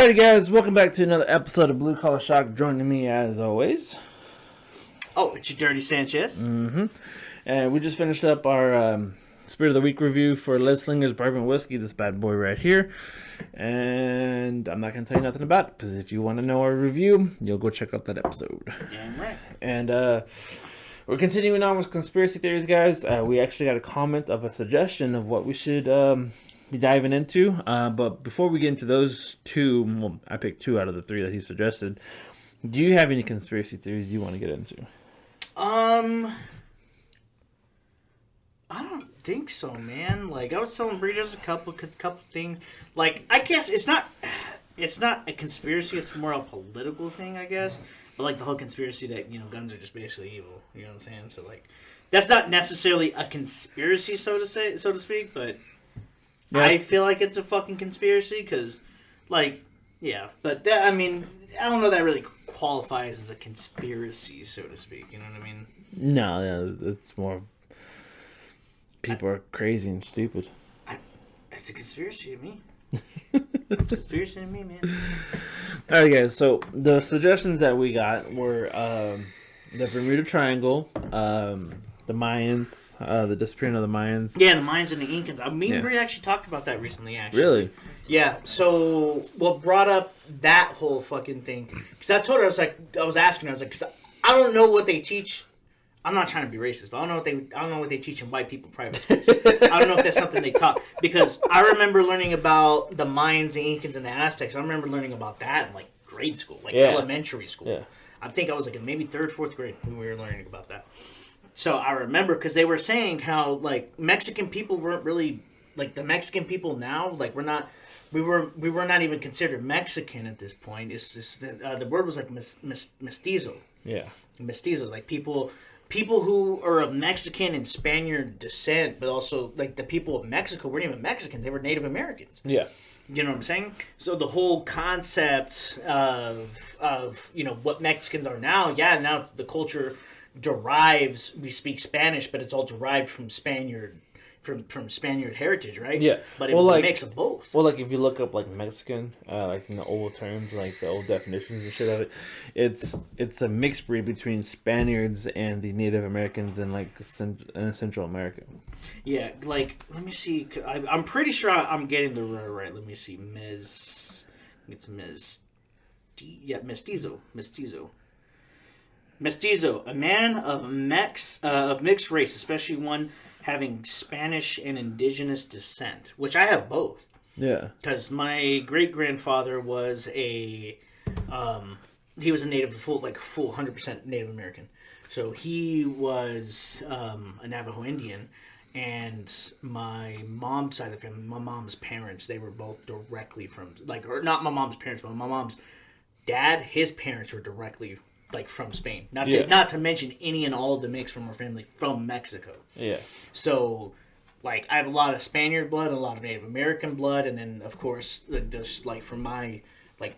Alrighty, guys, welcome back to another episode of Blue Collar Shock. Joining me, as always. Oh, it's your Dirty Sanchez. Mm-hmm. And we just finished up our Spirit of the Week review for Ledslinger's Bourbon Whiskey, this bad boy right here. And I'm not going to tell you nothing about it, because if you want to know our review, you'll go check out that episode. Damn right. And we're continuing on with conspiracy theories, guys. We actually got a comment of a suggestion of what we should be diving into. But before we get into those two, well, I picked two out of the three that he suggested. Do you have any conspiracy theories you want to get into? I don't think so, man. Like, I was telling Bree just a couple things. Like, I guess it's not a conspiracy. It's more a political thing, I guess. But like the whole conspiracy that guns are just basically evil. You know what I'm saying? So like, that's not necessarily a conspiracy, so to speak. But yeah. I feel like it's a fucking conspiracy because, like, yeah. But that, I mean, I don't know that really qualifies as a conspiracy, so to speak. You know what I mean? No, it's more people are crazy and stupid. It's a conspiracy to me. It's a conspiracy to me, man. Alright, guys, so the suggestions that we got were the Bermuda Triangle, the Mayans, the disappearing of the Mayans. Yeah, the Mayans and the Incans. Me and Bree actually talked about that recently, actually. Really? Yeah, so what brought up that whole fucking thing? Because I told her, I was asking her, cause I don't know what they teach. I'm not trying to be racist, but I don't know what they teach in white people private schools. I don't know if that's something they taught, because I remember learning about the Mayans, the Incans, and the Aztecs. I remember learning about that in like grade school, like elementary school. Yeah. I think I was like in maybe 3rd, 4th grade when we were learning about that. So I remember because they were saying how like Mexican people weren't really like the Mexican people now. Like we were not even considered Mexican at this point. It's just the word was like mestizo. Yeah. Mestizo, like people who are of Mexican and Spaniard descent, but also like the people of Mexico weren't even Mexicans; they were Native Americans. Yeah, you know what I'm saying. So the whole concept of what Mexicans are now, now the culture derives. We speak Spanish, but it's all derived from Spaniard. From Spaniard heritage, right? Yeah. But it was like, a mix of both. Well, like if you look up like Mexican, like in the old terms, like the old definitions and shit of it, it's a mixed breed between Spaniards and the Native Americans in like Central America. Yeah, like let me see. I'm pretty sure I'm getting the right. Let me see. Mestizo, a man of mixed race, especially one having Spanish and indigenous descent, which I have both. Yeah. Because my great-grandfather was he was a native, full 100% Native American. So he was a Navajo Indian, and my mom's side of the family, my mom's parents, they were both directly from, or not my mom's parents, but my mom's dad, his parents were directly from Spain. Not to mention any and all of the mix from our family from Mexico. Yeah. So, I have a lot of Spaniard blood, a lot of Native American blood, and then, of course, just, from my,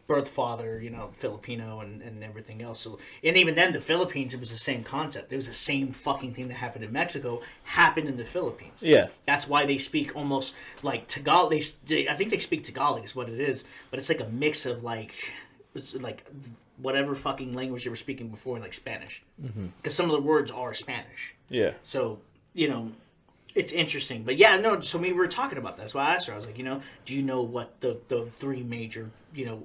birth father, Filipino and everything else. So, and even then, the Philippines, it was the same concept. It was the same fucking thing that happened in Mexico, happened in the Philippines. Yeah. That's why they speak almost, Tagalog. I think they speak Tagalog is what it is, but it's, a mix of, whatever fucking language they were speaking before, Spanish. Because some of the words are Spanish. Yeah. So, it's interesting. But yeah, no, so we were talking about that. So I asked her, I was like, do you know what the three major,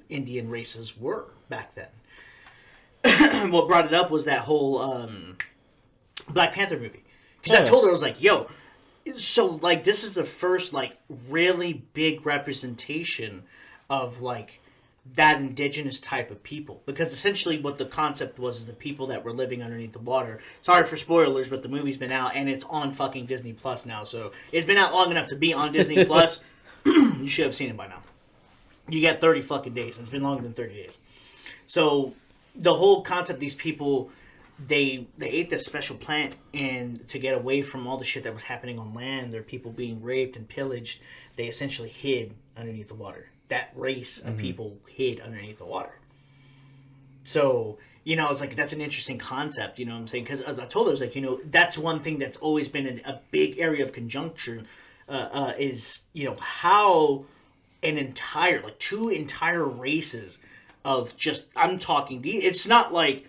Indian races were back then? What brought it up was that whole Black Panther movie. Because I told her, I was like, yo, so, this is the first, really big representation of, that indigenous type of people, because essentially what the concept was is the people that were living underneath the water. Sorry for spoilers, but the movie's been out and it's on fucking Disney Plus now, so it's been out long enough to be on Disney Plus. You should have seen it by now. You got 30 fucking days, and it's been longer than 30 days. So the whole concept, these people, they ate this special plant, and to get away from all the shit that was happening on land, their people being raped and pillaged, they essentially hid underneath the water. That race of people hid underneath the water. So, I was like, that's an interesting concept, you know what I'm saying? Because as I told her, I was like, that's one thing that's always been a big area of conjunction is, how two entire races of just, I'm talking, it's not like,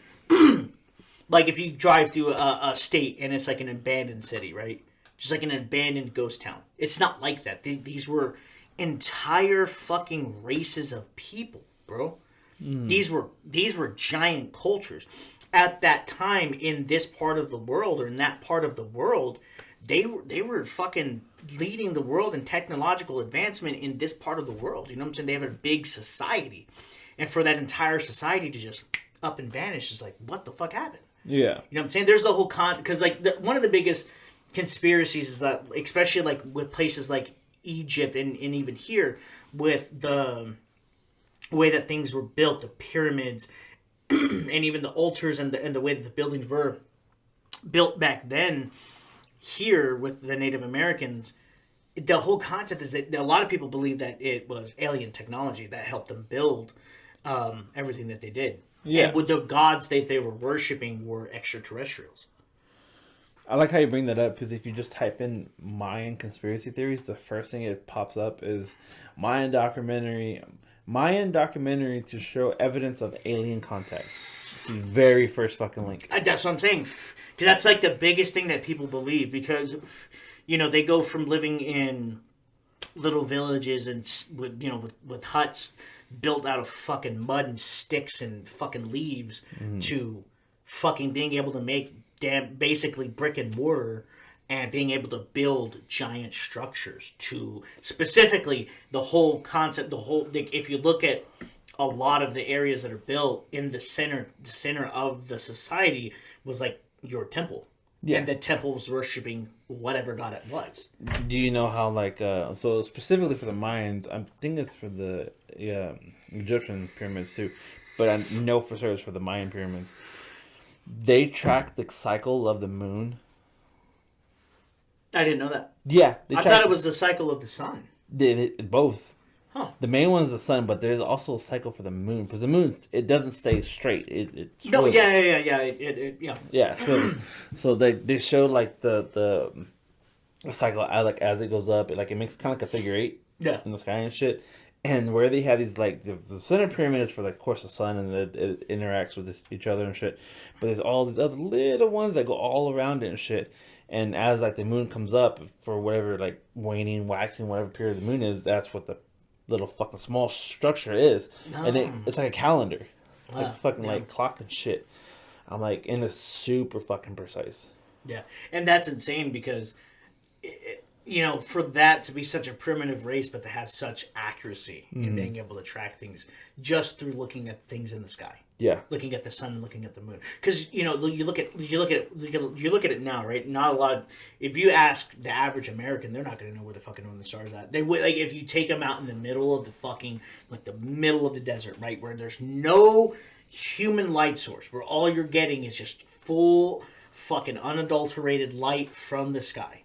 like if you drive through a state and it's like an abandoned city, right? Just like an abandoned ghost town. It's not like that. These were entire fucking races of people, bro. These were giant cultures. At that time in this part of the world or in that part of the world, they were fucking leading the world in technological advancement in this part of the world. You know what I'm saying? They have a big society. And for that entire society to just up and vanish is like, what the fuck happened? Yeah. You know what I'm saying? There's the whole because like one of the biggest conspiracies is that, especially like with places like Egypt and even here with the way that things were built, the pyramids and even the altars and the way that the buildings were built back then here with the Native Americans, the whole concept is that a lot of people believe that it was alien technology that helped them build everything that they did. Yeah. And with the gods that they were worshiping were extraterrestrials. I like how you bring that up because if you just type in Mayan conspiracy theories, the first thing it pops up is Mayan documentary to show evidence of alien contact. It's the very first fucking link. That's what I'm saying. Because that's like the biggest thing that people believe because, you know, they go from living in little villages and with huts built out of fucking mud and sticks and fucking leaves to fucking being able to make basically brick and mortar and being able to build giant structures to specifically the whole concept, like if you look at a lot of the areas that are built in the center of the society was like your temple. Yeah. And the temple was worshiping whatever god it was. Do you know how, like, so specifically for the Mayans, I think it's for the Egyptian pyramids too, but I know for sure it's for the Mayan pyramids. They track the cycle of the moon. I didn't know that. Yeah. I thought it was the cycle of the sun. Both. Huh. The main one is the sun, but there's also a cycle for the moon. Because the moon, it doesn't stay straight. It swivels. No, yeah. Yeah, it swivels. So they show, like, the cycle, like, as it goes up. It makes kind of like a figure 8 in the sky and shit. And where they have these, like, the center pyramid is for, like, of course, the sun, and it interacts with each other and shit. But there's all these other little ones that go all around it and shit. And as, like, the moon comes up for whatever, like, waning, waxing, whatever period the moon is, that's what the little fucking small structure is. Oh. And it's like a calendar. Like fucking, like, clock and shit. I'm like, and it's super fucking precise. Yeah. And that's insane because, you know, for that to be such a primitive race, but to have such accuracy in being able to track things just through looking at things in the sky. Yeah, looking at the sun and looking at the moon. Because you know, you look at it now, right? Not a lot. If you ask the average American, they're not going to know where the fucking moon and the stars at. They would, like, if you take them out in the middle of the fucking, like, the middle of the desert, right, where there's no human light source, where all you're getting is just full fucking unadulterated light from the sky.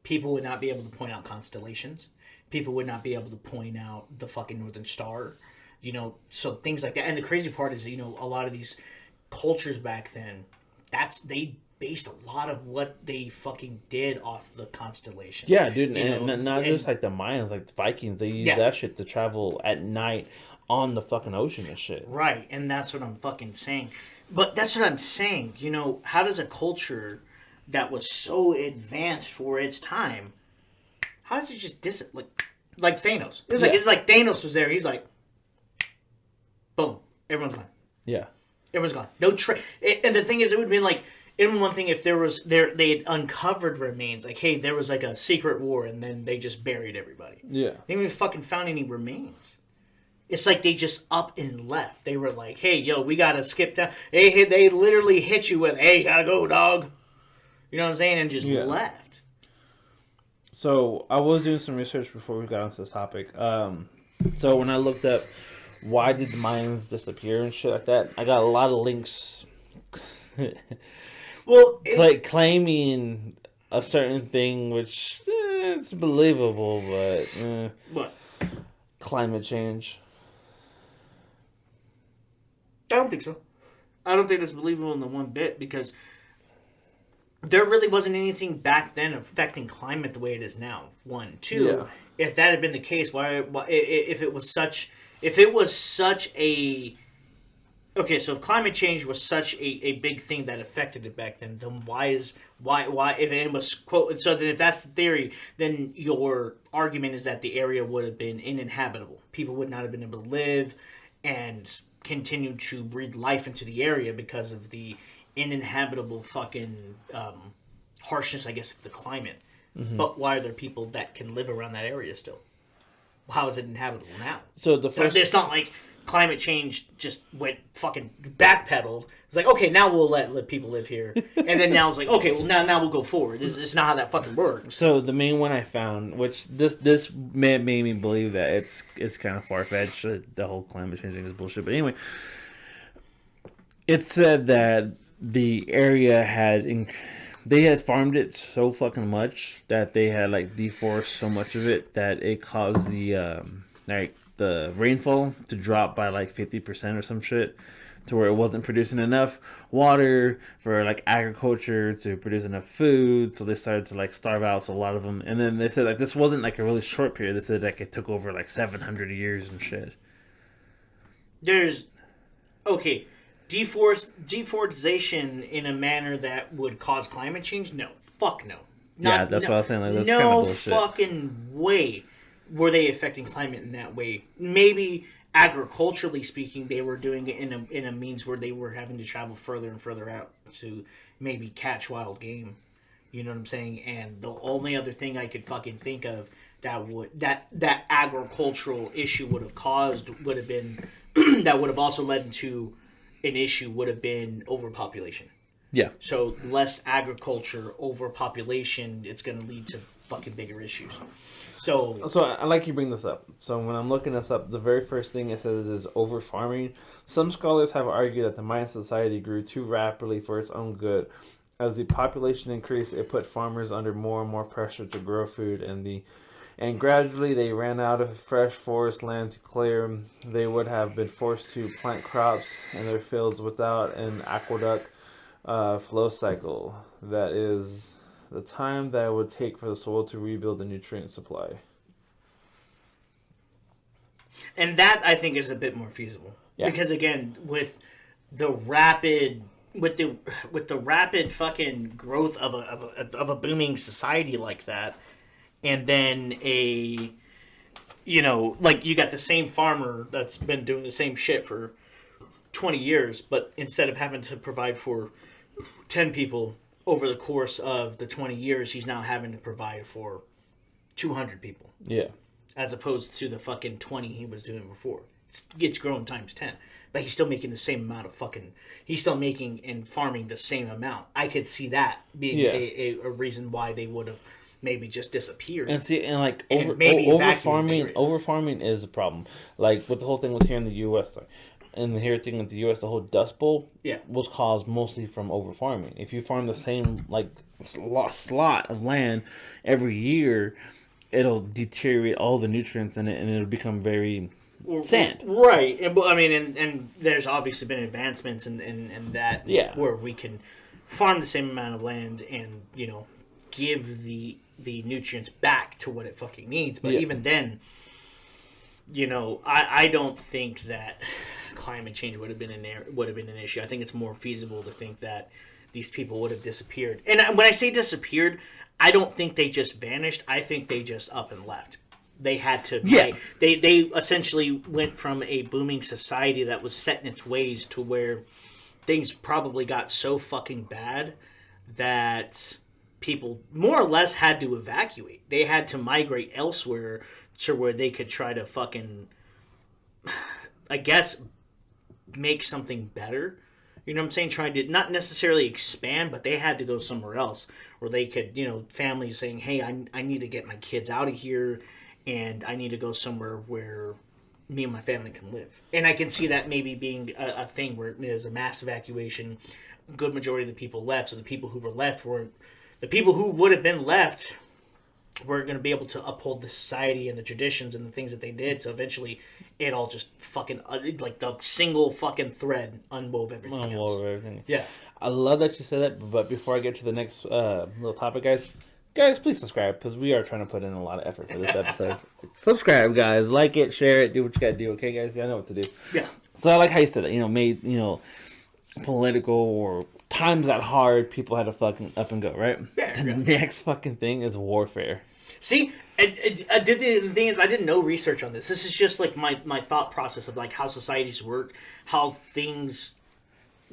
People would not be able to point out constellations. People would not be able to point out the fucking Northern Star. You know, so things like that. And the crazy part is, you know, a lot of these cultures back then, they based a lot of what they fucking did off the constellations. Yeah, dude. And not just like the Mayans, like the Vikings, they used that shit to travel at night on the fucking ocean and shit. Right, and that's what I'm fucking saying. But that's what I'm saying. You know, how does a culture that was so advanced for its time, how does it just like Thanos? It's like Thanos was there. He's like, boom, everyone's gone. Yeah, everyone's gone. No and the thing is, it would have been like, it would be one thing if they had uncovered remains. Like, hey, there was like a secret war, and then they just buried everybody. Yeah, they didn't even fucking found any remains. It's like they just up and left. They were like, hey, yo, we gotta skip down. They literally hit you with, hey, gotta go, dog. You know what I'm saying? And just left. So I was doing some research before we got onto this topic. So when I looked up why did the Mayans disappear and shit like that, I got a lot of links. Well, claiming a certain thing, which it's believable, but what? Climate change. I don't think so. I don't think it's believable in the one bit because there really wasn't anything back then affecting climate the way it is now. 1, 2. If that had been the case, why if it was such a okay, so if climate change was such a big thing that affected it back then why if it was quote so then if that's the theory, then your argument is that the area would have been uninhabitable. People would not have been able to live and continue to breathe life into the area because of the uninhabitable fucking harshness, I guess, of the climate. Mm-hmm. But why are there people that can live around that area still? How is it inhabitable now? So the first, it's not like climate change just went fucking backpedaled. It's like, okay, now we'll let people live here, and then now it's like, okay, well now we'll go forward. This is not how that fucking works. So the main one I found, which this made me believe that it's kind of far fetched. The whole climate changing is bullshit. But anyway, it said that the area they had farmed it so fucking much that they had like deforested so much of it that it caused the rainfall to drop by like 50% or some shit, to where it wasn't producing enough water for like agriculture to produce enough food. So they started to like starve out. So a lot of them, and then they said like this wasn't like a really short period. They said like it took over like 700 years and shit. There's okay. Deforestation in a manner that would cause climate change? No. Fuck no. That's what I was saying. Like, that's kind of bullshit. No fucking way were they affecting climate in that way. Maybe agriculturally speaking, they were doing it in a means where they were having to travel further and further out to maybe catch wild game. You know what I'm saying? And the only other thing I could fucking think of that agricultural issue would have caused would have been that would have also led to an issue would have been overpopulation. Yeah. So less agriculture, overpopulation, it's going to lead to fucking bigger issues. So I like you bring this up. So when I'm looking this up, the very first thing it says is over farming. Some scholars have argued that the Mayan society grew too rapidly for its own good. As the population increased, it put farmers under more and more pressure to grow food, and gradually they ran out of fresh forest land to clear. They would have been forced to plant crops in their fields without an aqueduct flow cycle. That is the time that it would take for the soil to rebuild the nutrient supply. And that, I think, is a bit more feasible. Yeah. Because, again, with the rapid fucking growth of a booming society like that, and then like you got the same farmer that's been doing the same shit for 20 years, but instead of having to provide for 10 people over the course of the 20 years, he's now having to provide for 200 people. Yeah. As opposed to the fucking 20 he was doing before. It's grown times 10. But he's still making the same amount of fucking... He's still making and farming the same amount. I could see that being a reason why they would have maybe just disappeared. And see, and like over farming is a problem. Like with the whole thing was here in the U.S. And here thing with the U.S., the whole Dust Bowl was caused mostly from over farming. If you farm the same like slot of land every year, it'll deteriorate all the nutrients in it, and it'll become very sand. Right. And there's obviously been advancements in that where we can farm the same amount of land and give the nutrients back to what it fucking needs. But even then, I don't think that climate change would have been an issue. I think it's more feasible to think that these people would have disappeared. And when I say disappeared, I don't think they just vanished. I think they just up and left. They had to. They essentially went from a booming society that was set in its ways to where things probably got so fucking bad that people more or less had to evacuate. They had to migrate elsewhere to where they could try to fucking, I guess, make something better. You know what I'm saying? Trying to not necessarily expand, but they had to go somewhere else where they could, families saying, hey, I need to get my kids out of here and I need to go somewhere where me and my family can live. And I can see that maybe being a thing where there's a mass evacuation. A good majority of the people left. So the people who were left the people who would have been left weren't going to be able to uphold the society and the traditions and the things that they did. So eventually it all just fucking, like the single fucking thread unwove everything else. Everything. Yeah. I love that you said that, but before I get to the next little topic, guys, please subscribe, because we are trying to put in a lot of effort for this episode. Subscribe, guys. Like it, share it, do what you gotta do, okay, guys? I know what to do. Yeah. So I like how you said that, political or times got hard, people had to fucking up and go, right? Yeah. The next fucking thing is warfare. See, the thing is, I did no research on this. This is just like my thought process of like how societies work, how things.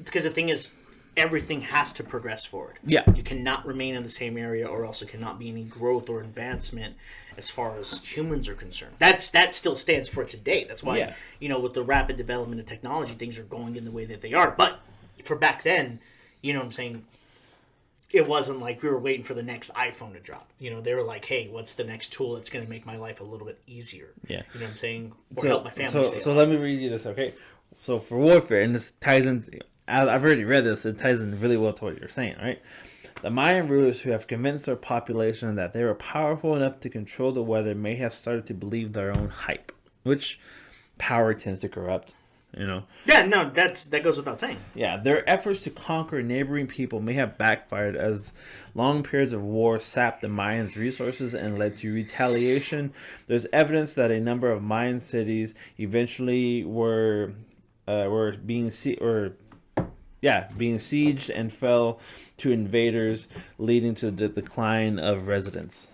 Because the thing is, everything has to progress forward. Yeah. You cannot remain in the same area, or else there cannot be any growth or advancement as far as humans are concerned. That still stands for today. That's why, with the rapid development of technology, things are going in the way that they are. But for back then, you know what I'm saying, it wasn't like we were waiting for the next iPhone to drop. They were like, hey, what's the next tool that's going to make my life a little bit easier? Yeah. You know what I'm saying? Or help my family So let me read you this, okay? So for warfare, and this ties in... I've already read this. It ties in really well to what you're saying, right? The Mayan rulers who have convinced their population that they were powerful enough to control the weather may have started to believe their own hype, which power tends to corrupt, Yeah, no, that goes without saying. Yeah, their efforts to conquer neighboring people may have backfired as long periods of war sapped the Mayans' resources and led to retaliation. There's evidence that a number of Mayan cities eventually were being sieged and fell to invaders, leading to the decline of residents.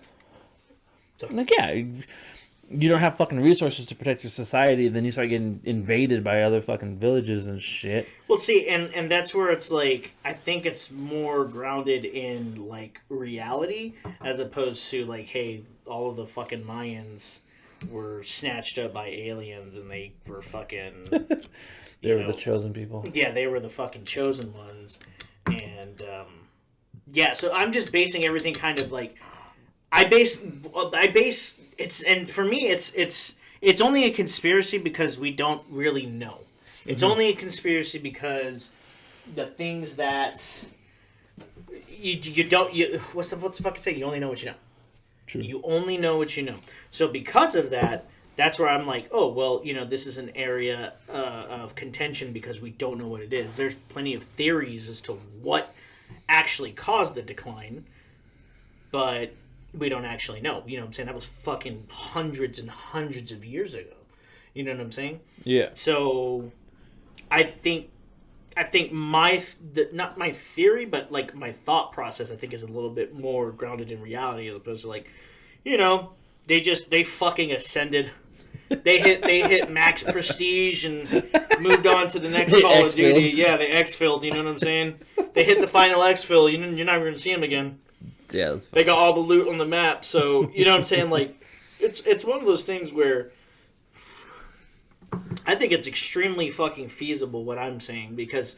So, you don't have fucking resources to protect your society, then you start getting invaded by other fucking villages and shit. Well, see, and that's where it's like, I think it's more grounded in, like, reality, as opposed to, like, hey, all of the fucking Mayans were snatched up by aliens and they were fucking... They were the chosen people. Yeah, they were the fucking chosen ones. And, so I'm just basing everything kind of like... I base it's, and for me, it's only a conspiracy because we don't really know. It's only a conspiracy because the things that you don't... what's the fucking say? You only know what you know. True. You only know what you know. So because of that... That's where I'm like, oh, well, this is an area of contention because we don't know what it is. There's plenty of theories as to what actually caused the decline, but we don't actually know. You know what I'm saying? That was fucking hundreds and hundreds of years ago. You know what I'm saying? Yeah. So I think not my theory, but like my thought process, I think is a little bit more grounded in reality as opposed to like, they fucking ascended. They hit max prestige and moved on to the next Call of Duty. Yeah, they exfilled. You know what I'm saying? They hit the final exfil. You're never going to see them again. Yeah, they got all the loot on the map. So you know what I'm saying? Like, it's one of those things where I think it's extremely fucking feasible what I'm saying because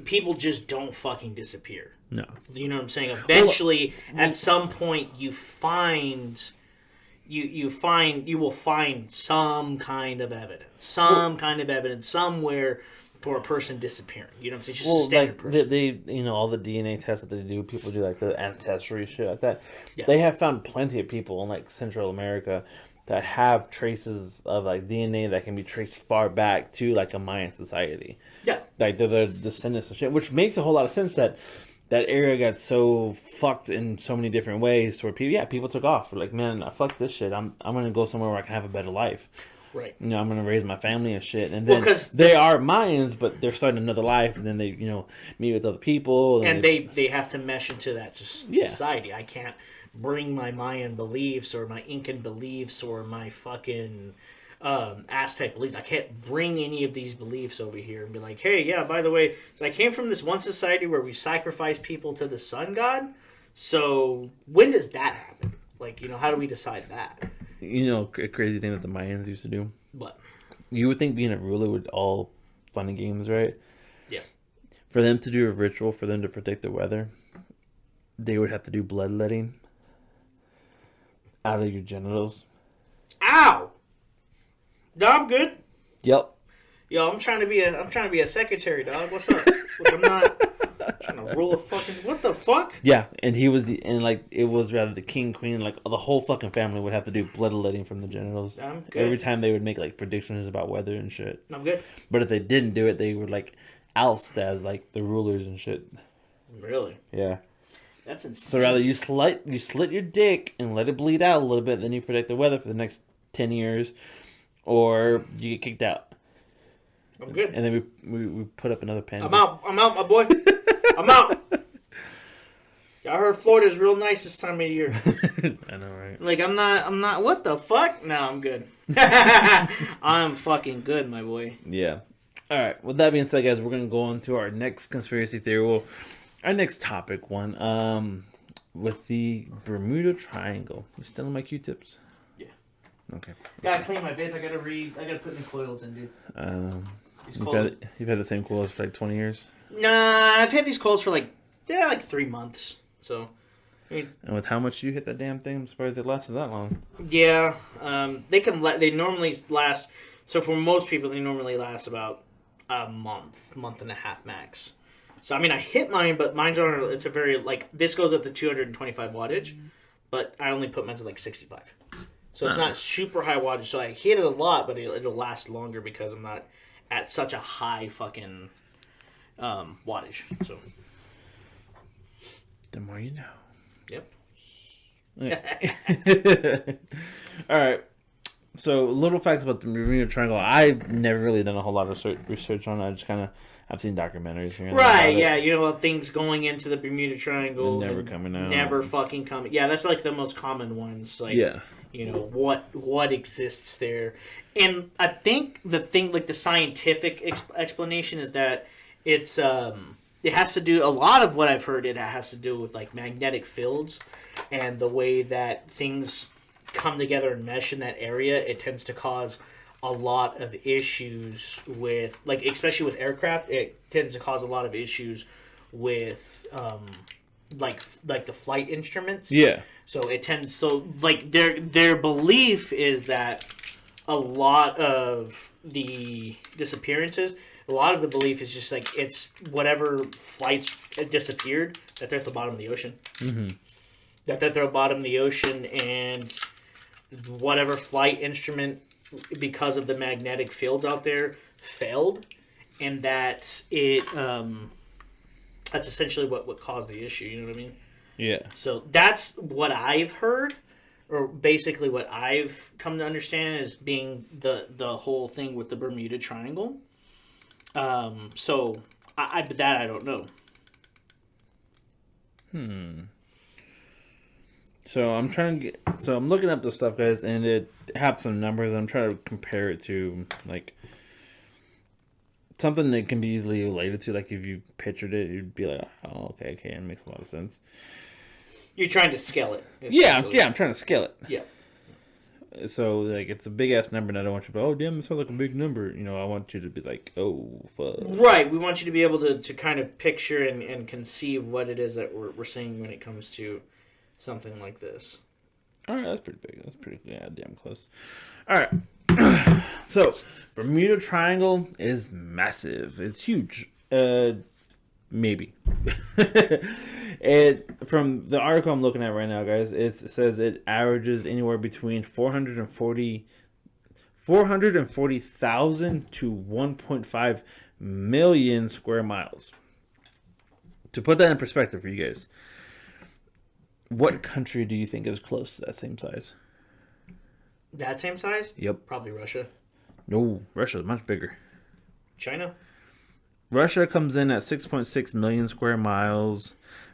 people just don't fucking disappear. No, you know what I'm saying? Eventually, at some point, you find. You will find some kind of evidence somewhere for a person disappearing. You know what I'm saying? Just a standard person. They all the DNA tests that they do, people do like the ancestry shit like that. Yeah. They have found plenty of people in like Central America that have traces of like DNA that can be traced far back to like a Mayan society. Yeah. Like they're the descendants of shit, which makes a whole lot of sense that area got so fucked in so many different ways to where people took off. They're like, man, fuck this shit. I'm gonna go somewhere where I can have a better life. Right. I'm gonna raise my family and shit. And then they are Mayans, but they're starting another life. And then they, meet with other people. And they have to mesh into that society. I can't bring my Mayan beliefs or my Incan beliefs or my fucking Aztec beliefs. I can't bring any of these beliefs over here and be like, hey, yeah, by the way, so I came from this one society where we sacrifice people to the sun god. So when does that happen? Like, how do we decide that? A crazy thing that the Mayans used to do? What? You would think being a ruler would all fun and games, right? Yeah. For them to do a ritual, for them to predict the weather, they would have to do bloodletting out of your genitals. Ow! No, I'm good. Yep. Yo, I'm trying to be a secretary, dog. What's up? Look, I'm not trying to rule a fucking... What the fuck? Yeah, and he was it was rather the king, queen, like the whole fucking family would have to do bloodletting from the genitals. I'm good. Every time they would make like predictions about weather and shit. I'm good. But if they didn't do it, they would like oust as like the rulers and shit. Really? Yeah. That's insane. So rather you slit your dick and let it bleed out a little bit, then you predict the weather for the next 10 years, or you get kicked out. I'm good. And then we put up another pansy. I'm out, my boy. I'm out. I heard Florida's real nice this time of year. I know, right? Like, I'm not, what the fuck? No, I'm good. I'm fucking good, my boy. Yeah. All right. With that being said, guys, we're going to go on to our next conspiracy theory. Well, our next topic one, with the Bermuda Triangle. You still in my Q-tips? Yeah. Okay. Gotta clean my vids. I gotta put new coils in, dude. You've had the same coils for like 20 years? Nah, I've had these coils for like 3 months. So, I mean, and with how much you hit that damn thing, I'm surprised it lasted that long. Yeah, they normally last. So for most people, they normally last about a month and a half max. So I mean, I hit mine, but mine's on. It's a very like this goes up to 225 wattage, but I only put mine to like 65. So it's not super high wattage. So I hit it a lot, but it'll last longer because I'm not at such a high fucking wattage. So. The more you know. Yep. Yeah. All right. So, little facts about the Bermuda Triangle. I've never really done a whole lot of research on it. I just kind of, I've seen documentaries here. Right, yeah. You know, things going into the Bermuda Triangle. Never coming out. Never fucking coming. Yeah, that's like the most common ones. Like, yeah. You know, what exists there. And I think the thing, like the scientific explanation is that it's, it has to do, a lot of what I've heard, it has to do with like magnetic fields and the way that things come together and mesh in that area. It tends to cause a lot of issues with, like, especially with aircraft, it tends to cause a lot of issues with, like the flight instruments. Yeah. So it tends, so like their belief is that a lot of the disappearances, a lot of the belief is just like it's whatever flights disappeared, that they're at the bottom of the ocean. Mm-hmm. That they're at the bottom of the ocean, and whatever flight instrument, because of the magnetic fields out there, failed, and that it that's essentially what caused the issue. You know what I mean? Yeah. So that's what I've heard, or basically what I've come to understand as being the whole thing with the Bermuda Triangle. So but that I don't know. So I'm looking up this stuff, guys, and it have some numbers. I'm trying to compare it to like something that can be easily related to. Like if you pictured it, you'd be like, oh, okay, it makes a lot of sense. You're trying to scale it. Yeah, I'm trying to scale it. Yeah. So, like, it's a big-ass number, and I don't want you to be, oh, damn, it sounds like a big number. You know, I want you to be like, oh, fuck. Right. We want you to be able to kind of picture and conceive what it is that we're seeing when it comes to something like this. All right, that's pretty big. That's pretty damn close. All right. So, Bermuda Triangle is massive. It's huge. Maybe. From the article I'm looking at right now, guys, it says it averages anywhere between 440,000 to 1.5 million square miles. To put that in perspective for you guys, what country do you think is close to that same size? That same size? Yep. Probably Russia. No, Russia's much bigger. China? Russia comes in at 6.6 million square miles.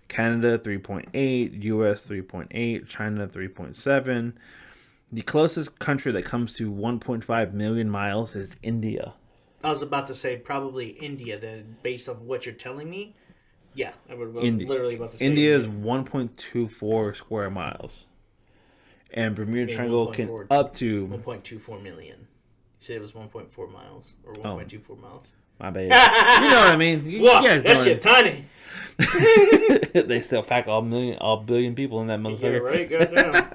Canada 3.8, US 3.8, China 3.7. The closest country that comes to 1.5 million miles is India. I was about to say probably India then, based on what you're telling me. Yeah, I would literally about to say India is 1.24 square miles. And Bermuda Triangle can up to 1.24 million. You said it was 1.4 miles or 1.24 miles. My bad. You know what I mean. You guys that shit tiny. They still pack all billion people in that motherfucker. Yeah, right. Goddamn.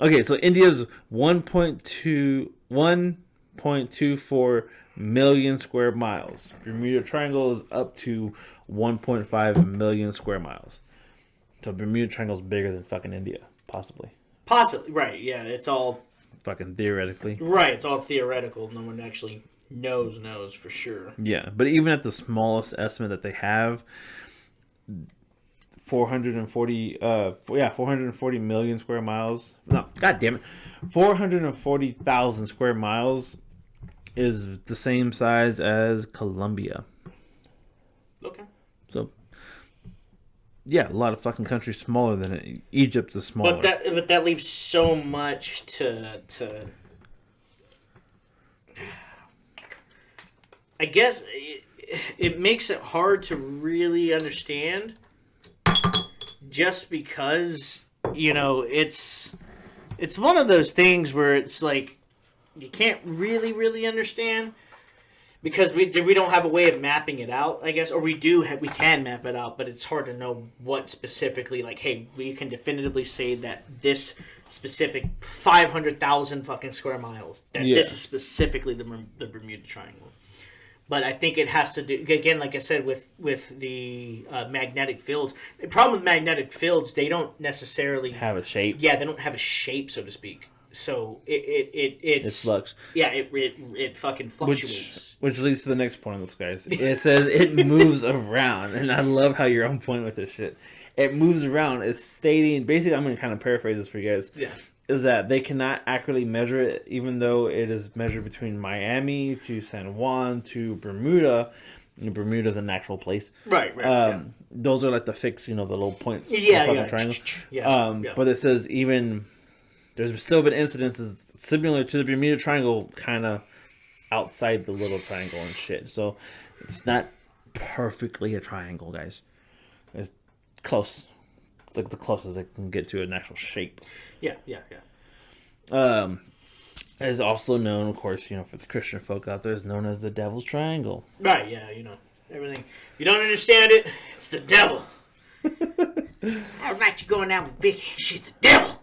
Okay, so India's 1.24 million square miles. Bermuda Triangle is up to 1.5 million square miles. So Bermuda Triangle is bigger than fucking India, possibly. Possibly, right? Yeah, it's all fucking theoretically. Right, it's all theoretical. No one actually knows for sure. Yeah, but even at the smallest estimate that they have, 440 million square miles. No, god damn it, 440,000 square miles is the same size as Colombia. Okay. So, yeah, a lot of fucking countries smaller than it. Egypt is smaller. But that leaves so much to. I guess it makes it hard to really understand. Just because, it's one of those things where it's like you can't really understand because we don't have a way of mapping it out, I guess, or we can map it out, but it's hard to know what specifically. Like, hey, we can definitively say that this specific 500,000 fucking square miles this is specifically the Bermuda Triangle. But I think it has to do, again, like I said, with the magnetic fields. The problem with magnetic fields, they don't necessarily have a shape. Yeah, they don't have a shape, so to speak. So it flux. Yeah, it fucking fluctuates. Which leads to the next point on this, guys. It says it moves around, and I love how you're on point with this shit. It moves around. It's stating, basically, I'm going to kind of paraphrase this for you guys. Yeah. Is that they cannot accurately measure it, even though it is measured between Miami to San Juan to Bermuda. Bermuda's an actual place. Right. Those are like the fixed, the little points. Triangles. But it says even there's still been incidences similar to the Bermuda Triangle, kind of outside the little triangle and shit. So it's not perfectly a triangle, guys. It's close. It's like the closest I can get to an actual shape. Yeah. Is also known, of course, for the Christian folk out there, is known as the Devil's Triangle. Right, yeah, everything. If you don't understand it, it's the devil. I was like you going out with Vicky. She's the devil.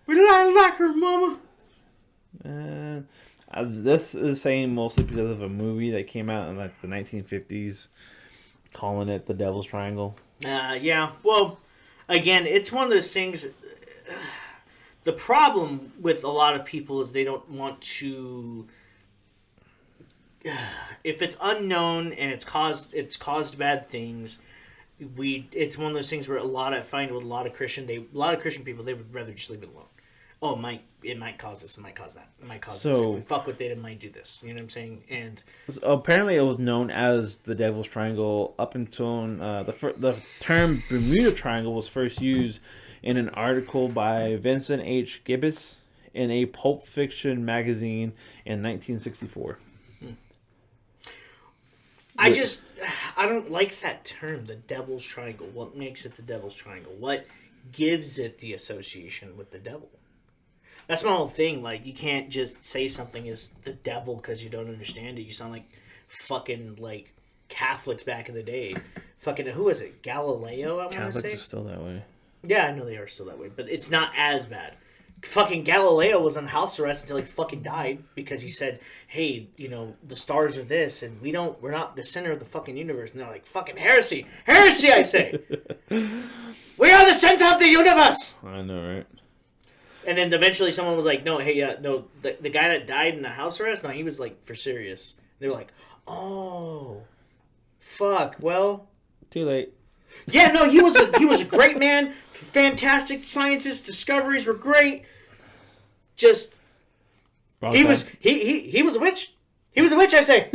We don't like her, mama. This is saying mostly because of a movie that came out in like the 1950s, calling it the Devil's Triangle. Yeah. Well, again, it's one of those things. The problem with a lot of people is they don't want to. If it's unknown and it's caused bad things, it's one of those things where a lot of Christian people, they would rather just leave it alone. Oh, it might cause this, it might cause that, it might cause this. If we fuck with it, it might do this. You know what I'm saying? And apparently, it was known as the Devil's Triangle up until the term Bermuda Triangle was first used in an article by Vincent H. Gibbs in a Pulp Fiction magazine in 1964. I don't like that term, the Devil's Triangle. What makes it the Devil's Triangle? What gives it the association with the devil? That's my whole thing. Like, you can't just say something is the devil because you don't understand it. You sound like fucking, like, Catholics back in the day. Fucking, who was it? Galileo, I want to say? Catholics are still that way. Yeah, I know they are still that way, but it's not as bad. Fucking Galileo was on house arrest until he fucking died because he said, hey, the stars are this and we're not the center of the fucking universe. And they're like, fucking heresy. Heresy, I say. We are the center of the universe. I know, right? And then eventually someone was like, no, hey, no, the guy that died in the house arrest, no, he was like for serious. They were like, oh, fuck, well. Too late. Yeah, no, he was a great man. Fantastic sciences, discoveries were great. Just Wrong he time. he was a witch. He was a witch, I say.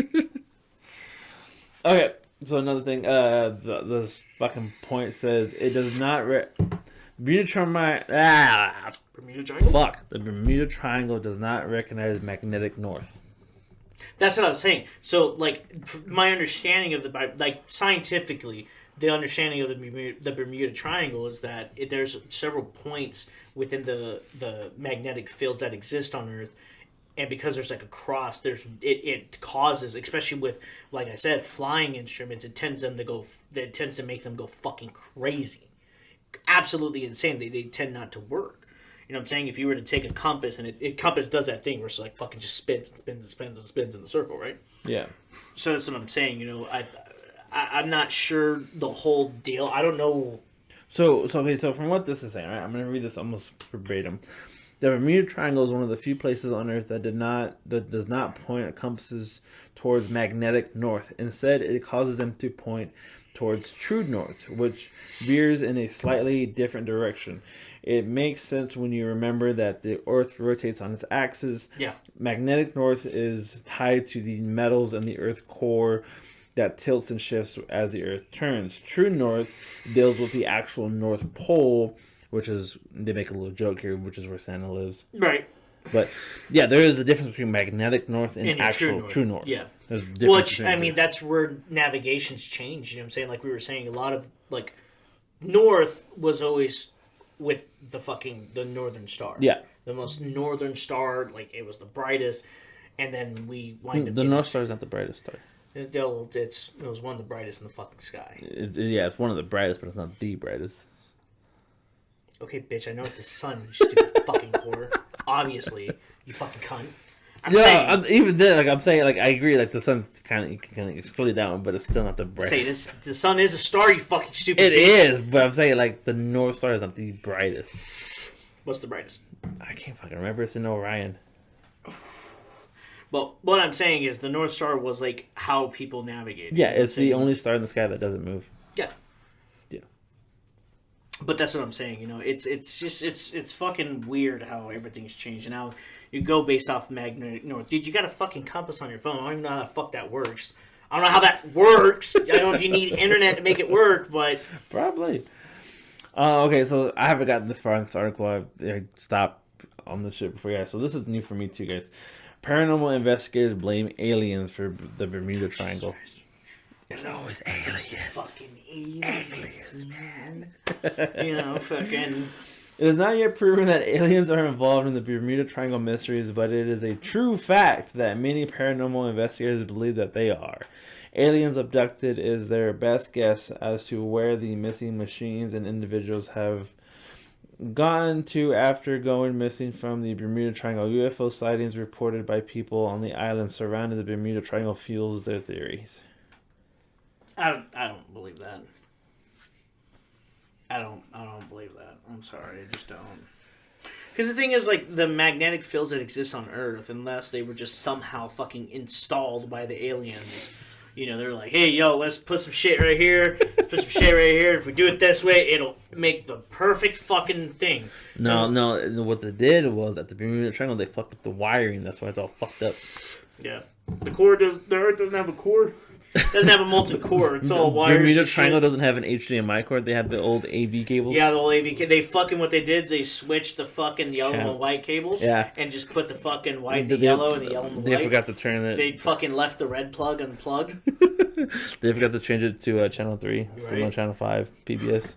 Okay, so another thing, the fucking point says it does not Bermuda Triangle. Fuck, the Bermuda Triangle does not recognize magnetic north. That's what I was saying. So, like, my understanding of scientifically, the understanding of the Bermuda Triangle is that there's several points within the magnetic fields that exist on Earth, and because there's like a cross, it causes, especially with, like I said, flying instruments, it tends to make them go fucking crazy, absolutely insane. They tend not to work. You know what I'm saying? If you were to take a compass and compass does that thing where it's like fucking just spins and spins and spins and spins in the circle, right? Yeah. So that's what I'm saying. I'm not sure the whole deal. I don't know. So from what this is saying, right? I'm gonna read this almost verbatim. The Bermuda Triangle is one of the few places on Earth that does not point compasses towards magnetic north. Instead, it causes them to point towards true north, which veers in a slightly different direction. It makes sense when you remember that the Earth rotates on its axis. Yeah. Magnetic north is tied to the metals in the Earth core that tilts and shifts as the Earth turns. True north deals with the actual North Pole, which is, they make a little joke here, which is where Santa lives. Right. But yeah, there is a difference between magnetic north and actual true north. Yeah. There's a difference. Which, I mean, that's where navigation's changed. You know what I'm saying? Like we were saying, a lot of, like, north was always with the northern star. Yeah. The most northern star, like, it was the brightest. And then we wind up the North Star is not the brightest star. It was one of the brightest in the fucking sky. It's one of the brightest, but it's not the brightest. Okay, bitch, I know it's the sun, you stupid fucking whore. Obviously, you fucking cunt. Even then, like I'm saying, like I agree, like the sun's kind of exclude that one, but it's still not the brightest. Say the sun is a star, you fucking stupid. It bitch. is, but I'm saying like the North Star is not the brightest. What's the brightest? I can't fucking remember. It's in Orion. Well, what I'm saying is the North Star was like how people navigate. Yeah, it's the only star in the sky that doesn't move. Yeah. Yeah. But that's what I'm saying. You know, it's fucking weird how everything's changed. And now you go based off magnetic north. Dude, you got a fucking compass on your phone. I don't even know how the fuck that works. I don't know how that works. I don't know if you need internet to make it work, but probably. Okay, so I haven't gotten this far in this article. I stopped on this shit before, guys. So this is new for me too, guys. Paranormal investigators blame aliens for the Bermuda Triangle. It's always aliens. Fucking aliens, man. You know, fucking. It is not yet proven that aliens are involved in the Bermuda Triangle mysteries, but it is a true fact that many paranormal investigators believe that they are. Aliens abducted is their best guess as to where the missing machines and individuals have gone to after going missing from the Bermuda Triangle. UFO sightings reported by people on the island surrounding the Bermuda Triangle fuels their theories. I don't believe that. I don't believe that. I'm sorry, I just don't. Because the thing is, like, the magnetic fields that exist on Earth, unless they were just somehow fucking installed by the aliens. You know, they're like, hey, yo, let's put some shit right here. Let's put some shit right here. If we do it this way, it'll make the perfect fucking thing. No. What they did was, at the Bermuda Triangle, they fucked up the wiring. That's why it's all fucked up. Yeah. The Earth doesn't have a core. It doesn't have a molten core. It's all wires. Bermuda Triangle doesn't have an HDMI cord. They have the old AV cables. Yeah, the old AV cables. They fucking, what they did is they switched the fucking yellow and white cables. Yeah. And just put the fucking white, the yellow, and the yellow and the white. They forgot to turn it. They fucking left the red plug unplugged. They forgot to change it to Channel 3. Still on Channel 5, PBS.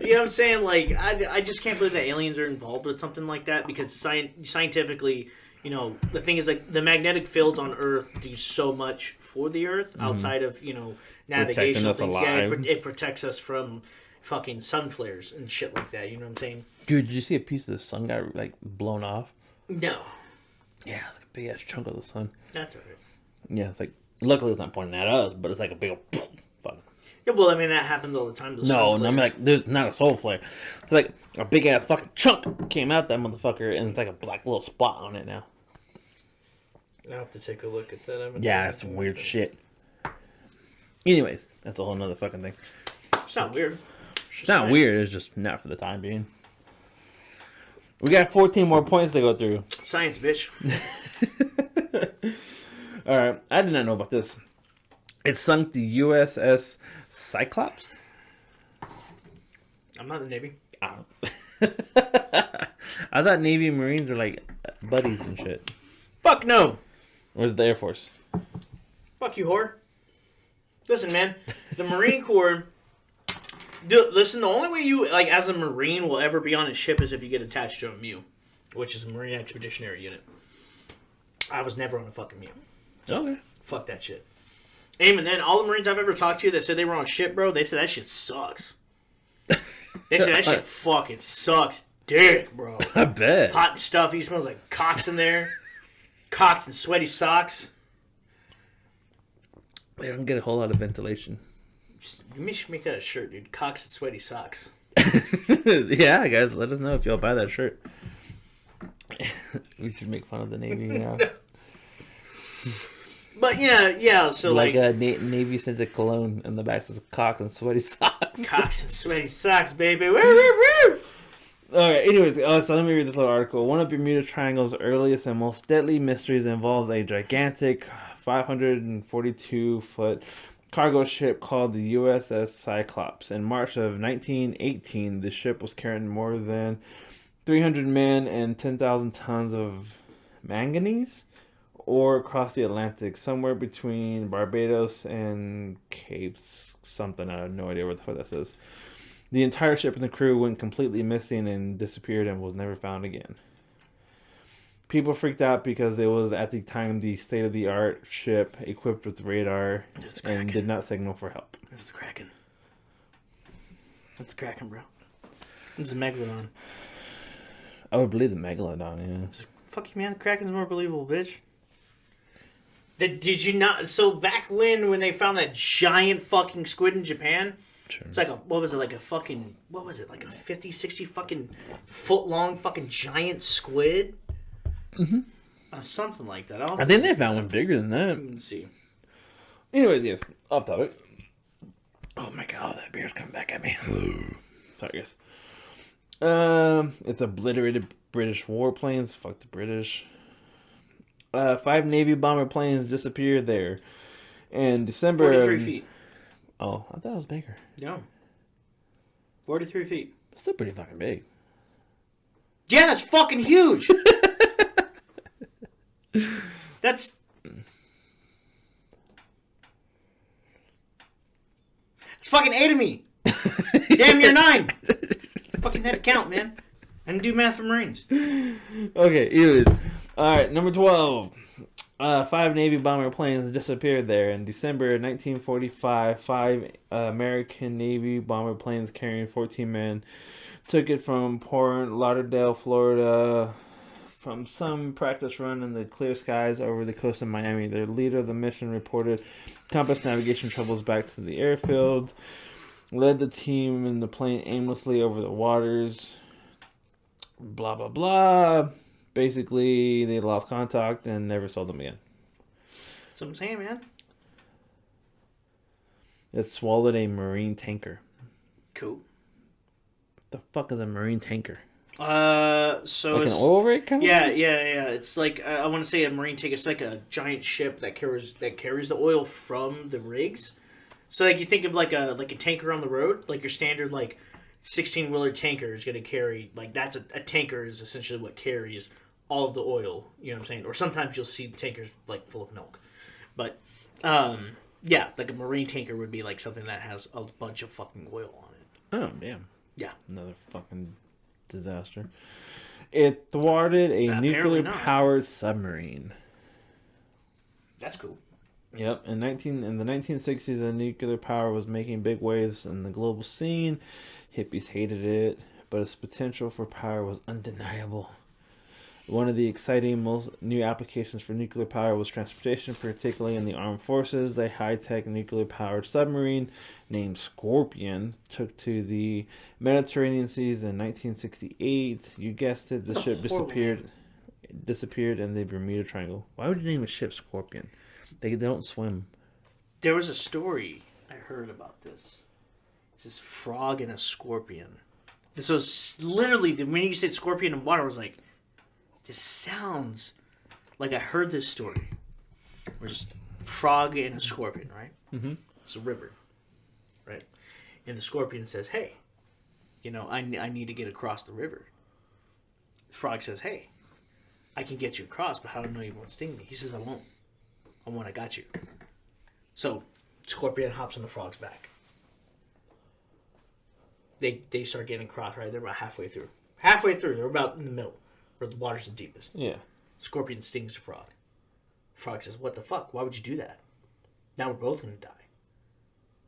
You know what I'm saying? Like, I just can't believe that aliens are involved with something like that, because scientifically, you know, the thing is, like, the magnetic fields on Earth do so much for the Earth outside of, you know, navigational things. Yeah, it protects us from fucking sun flares and shit like that. You know what I'm saying? Dude, did you see a piece of the sun got, like, blown off? No. Yeah, it's like a big-ass chunk of the sun. That's alright. Yeah, it's like, luckily it's not pointing at us, but it's like a big old fuck. Yeah, well, I mean, that happens all the time. No, I mean, like, there's not a solar flare. It's like a big-ass fucking chunk came out that motherfucker, and it's like a black little spot on it now. I'll have to take a look at that. Yeah, that's some weird shit. Anyways, that's a whole nother fucking thing. It's not weird. It's not weird, it's just not for the time being. We got 14 more points to go through. Science, bitch. Alright, I did not know about this. It sunk the USS Cyclops? I'm not in the Navy. I thought Navy and Marines are like buddies and shit. Fuck no! Where's the Air Force? Fuck you, whore. Listen, man. The Marine Corps... Listen, the only way you, like, as a Marine will ever be on a ship is if you get attached to a MEU, which is a Marine Expeditionary Unit. I was never on a fucking MEU. Okay. Fuck that shit. And then, all the Marines I've ever talked to that said they were on a ship, bro, they said that shit sucks. They said that shit fucking sucks dick, bro. I bet. Hot and stuffy, smells like cocks in there. Cocks and sweaty socks. They don't get a whole lot of ventilation. You should make that a shirt, dude. Cocks and sweaty socks. Yeah, guys, let us know if y'all buy that shirt. We should make fun of the Navy now. But yeah. So like Navy scented cologne, and the back says cocks and sweaty socks. Cocks and sweaty socks, baby. Woo, woo, woo. All right. Anyways, so let me read this little article. One of Bermuda Triangle's earliest and most deadly mysteries involves a gigantic 542-foot cargo ship called the USS Cyclops. In March of 1918, the ship was carrying more than 300 men and 10,000 tons of manganese ore across the Atlantic, somewhere between Barbados and Cape something. I have no idea what the fuck that says. The entire ship and the crew went completely missing and disappeared and was never found again. People freaked out because it was at the time the state-of-the-art ship equipped with radar and did not signal for help. It was the Kraken. That's the Kraken, bro. It's a Megalodon. I would believe the Megalodon, yeah. Fuck you, man. The Kraken's more believable, bitch. Did you not? So back when they found that giant fucking squid in Japan, sure. It's like like a 50, 60 fucking foot long fucking giant squid? Mm-hmm. Something like that. I think they found one bigger than that. Let's see. Anyways, yes, off topic. Oh my god, that beer's coming back at me. Sorry, guys. It's obliterated British warplanes. Fuck the British. 5 Navy bomber planes disappeared there. In December 43 feet. Oh, I thought it was bigger. No. 43 feet. Still pretty fucking big. Yeah, that's fucking huge! That's... It's fucking 8 of me! Damn, you're 9! Fucking had to count, man. I didn't do math for Marines. Okay, anyways. Alright, number 12. 5 Navy bomber planes disappeared there. In December 1945, 5 American Navy bomber planes carrying 14 men took it from Port Lauderdale, Florida, from some practice run in the clear skies over the coast of Miami. Their leader of the mission reported compass navigation troubles back to the airfield, led the team in the plane aimlessly over the waters, blah, blah, blah. Basically, they lost contact and never saw them again. That's what I'm saying, man. It swallowed a marine tanker. Cool. The fuck is a marine tanker? So like an oil rig kind of? Yeah. It's like I want to say a marine tanker. It's like a giant ship that carries the oil from the rigs. So like you think of like a tanker on the road, like your standard like 16-wheeler tanker is going to carry like that's a tanker is essentially what carries all of the oil. You know what I'm saying? Or sometimes you'll see tankers like full of milk, but yeah, like a marine tanker would be like something that has a bunch of fucking oil on it. Oh damn. Yeah. Another fucking disaster. It thwarted a nuclear-powered submarine. That's cool. Yep. In the 1960s, the nuclear power was making big waves in the global scene. Hippies hated it, but its potential for power was undeniable. One of the exciting most new applications for nuclear power was transportation, particularly in the armed forces. A high-tech nuclear-powered submarine named Scorpion took to the Mediterranean seas in 1968. You guessed it, the ship disappeared in the Bermuda Triangle. Why would you name a ship Scorpion? They don't swim. There was a story I heard about this. It's this frog and a scorpion. This was literally, when you said scorpion and water, I was like, this sounds like I heard this story. We're just frog and a scorpion, right? Mm-hmm. It's a river, right? And the scorpion says, hey, I need to get across the river. The frog says, hey, I can get you across, but how do I know you won't sting me? He says, I won't. I got you. So, scorpion hops on the frog's back. They start getting across, right? They're about halfway through. They're about in the middle, where the water's the deepest. Yeah. Scorpion stings the frog. Frog says, what the fuck? Why would you do that? Now we're both going to die.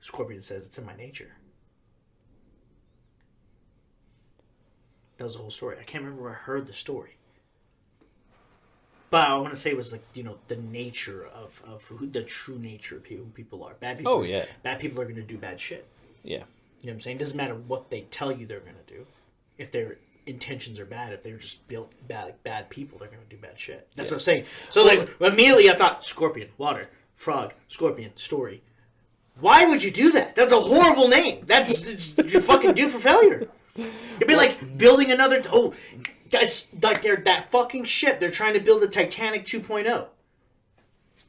Scorpion says, it's in my nature. That was the whole story. I can't remember where I heard the story. But I want to say it was like, the nature of who the true nature of who people are. Bad people. Oh, yeah. Bad people are going to do bad shit. Yeah. You know what I'm saying? It doesn't matter what they tell you they're going to do. If their intentions are bad, if they're just built bad people, they're going to do bad shit. That's what I'm saying. So, like, immediately I thought, scorpion, water, frog, scorpion, story. Why would you do that? That's a horrible name. That's you're fucking due for failure. It'd be like building another... Oh, guys, like that fucking ship. They're trying to build the Titanic 2.0.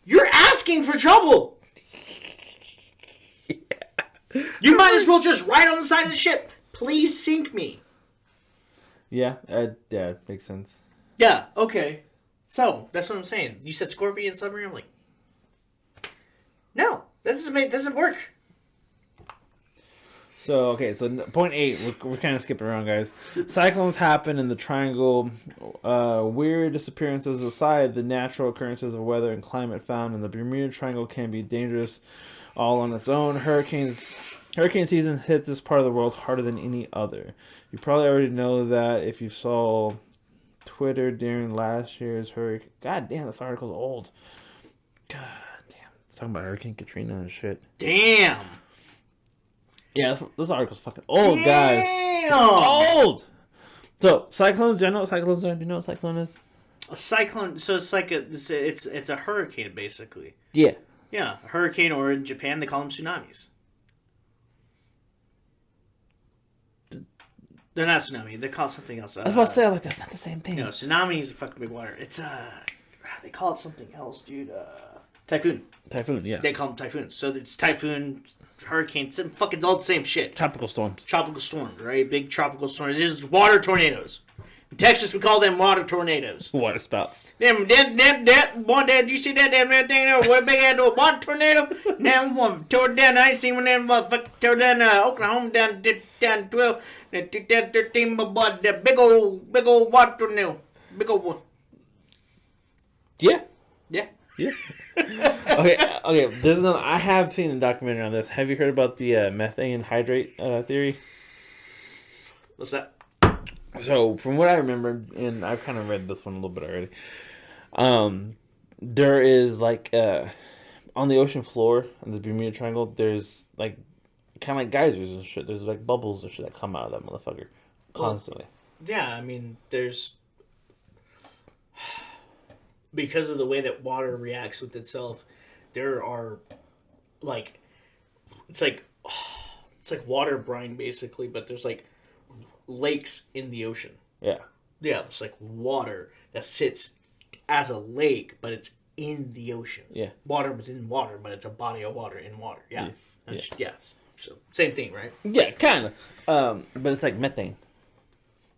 You're asking for trouble. You might as well just write on the side of the ship, please sink me. Yeah, makes sense. Yeah, okay. So, that's what I'm saying. You said scorpion submarine? I'm like, no, that doesn't work. So, okay, so point 8, we're kind of skipping around, guys. Cyclones happen in the triangle. Weird disappearances aside, the natural occurrences of weather and climate found in the Bermuda Triangle can be dangerous all on its own. Hurricane season hits this part of the world harder than any other. You probably already know that if you saw Twitter during last year's hurricane. God damn, this article's old. God damn. It's talking about Hurricane Katrina and shit. Damn. Yeah, this article's fucking old, guys. Old! So, cyclones, do you know what cyclones are? Do you know what cyclone is? A cyclone, so it's like it's a hurricane, basically. Yeah. Yeah, a hurricane, or in Japan, they call them tsunamis. They're not tsunami. They're called something else. I was about to say, like, that's not the same thing. No, tsunami is a fucking big water. It's, they call it something else, dude. Typhoon. Typhoon, yeah. They call them typhoons. So it's typhoon, hurricane, fucking all the same shit. Tropical storms. Tropical storms, right? Big tropical storms. It's just water tornadoes. In Texas, we call them water tornadoes. Water spouts. One day, did you see that damn thing there? What big ass water tornado? Now one tore down. I ain't seen one of them tore down Oklahoma down 12, 13, but the big old water tornado, big old one. Yeah. Yeah. Yeah. Okay. There's another. I have seen a documentary on this. Have you heard about the methane hydrate theory? What's that? So, from what I remember, and I've kind of read this one a little bit already, there is, like, on the ocean floor, on the Bermuda Triangle, there's, like, kind of like geysers and shit. There's, like, bubbles and shit that come out of that motherfucker constantly. Well, yeah, I mean, there's... Because of the way that water reacts with itself, there are, like... It's like water brine, basically, but there's, like... lakes in the ocean. Yeah. Yeah, it's like water that sits as a lake, but it's in the ocean. Yeah. Water within water, but it's a body of water in water. Yeah. Yes. So, same thing, right? Yeah, kind of. But it's like methane.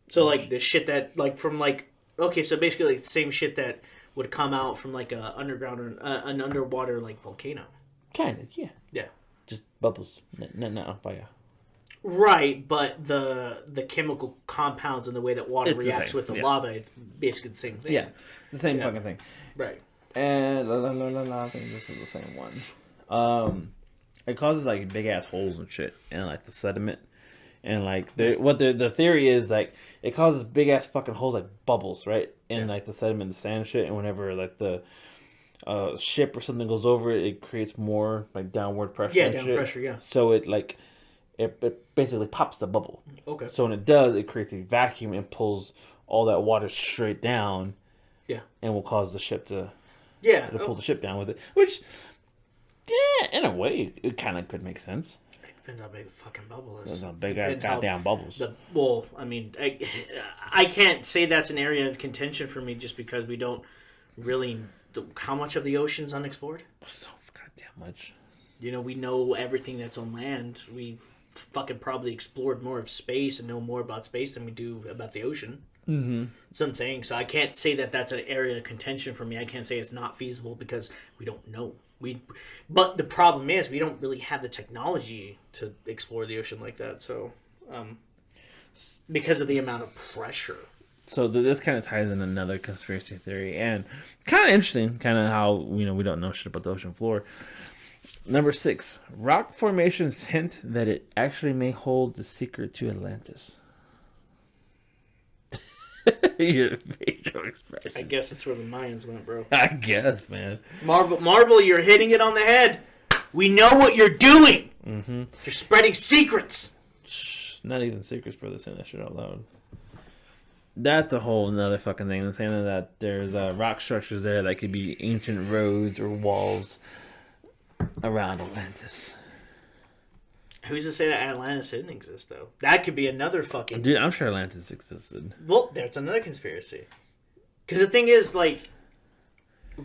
So, like, the shit that, like, from, like... Okay, so basically, like, the same shit that would come out from, like, a underground or an underwater, like, volcano. Kind of, yeah. Yeah. Just bubbles. Not on fire. Right, but the chemical compounds and the way that water reacts with the lava, it's basically the same thing. Yeah, the same fucking thing. Right. And I think this is the same one. It causes like big ass holes and shit, and like the sediment, and like the theory is like it causes big ass fucking holes like bubbles, right? In like the sediment, the sand and shit, and whenever like the ship or something goes over it, it creates more like downward pressure. Yeah, downward pressure. Yeah. So it like. It basically pops the bubble. Okay. So when it does, it creates a vacuum and pulls all that water straight down. Yeah. And will cause the ship to pull the ship down with it. Which, yeah, in a way, it kind of could make sense. It depends how big the fucking bubble is. There's no big goddamn bubbles. Well, I mean, I can't say that's an area of contention for me just because we don't really... How much of the ocean's unexplored? So goddamn much. You know, we know everything that's on land. We've fucking probably explored more of space and know more about space than we do about the ocean. Mm-hmm. So I'm saying, so I can't say that that's an area of contention for me. I can't say it's not feasible because we don't know. But the problem is we don't really have the technology to explore the ocean like that. So, because of the amount of pressure. So this kind of ties in another conspiracy theory, and kind of interesting, kind of how we don't know shit about the ocean floor. Number 6, rock formations hint that it actually may hold the secret to Atlantis. Your facial expression. I guess that's where the Mayans went, bro. I guess, man. Marvel, you're hitting it on the head. We know what you're doing. Mm-hmm. You're spreading secrets. not even Secrets Brothers saying that shit out loud. That's a whole another fucking thing. Saying that there's rock structures there that could be ancient roads or walls around Atlantis. Who's to say that Atlantis didn't exist, though? That could be another fucking... Dude, I'm sure Atlantis existed. Well, there's another conspiracy. Because the thing is, like,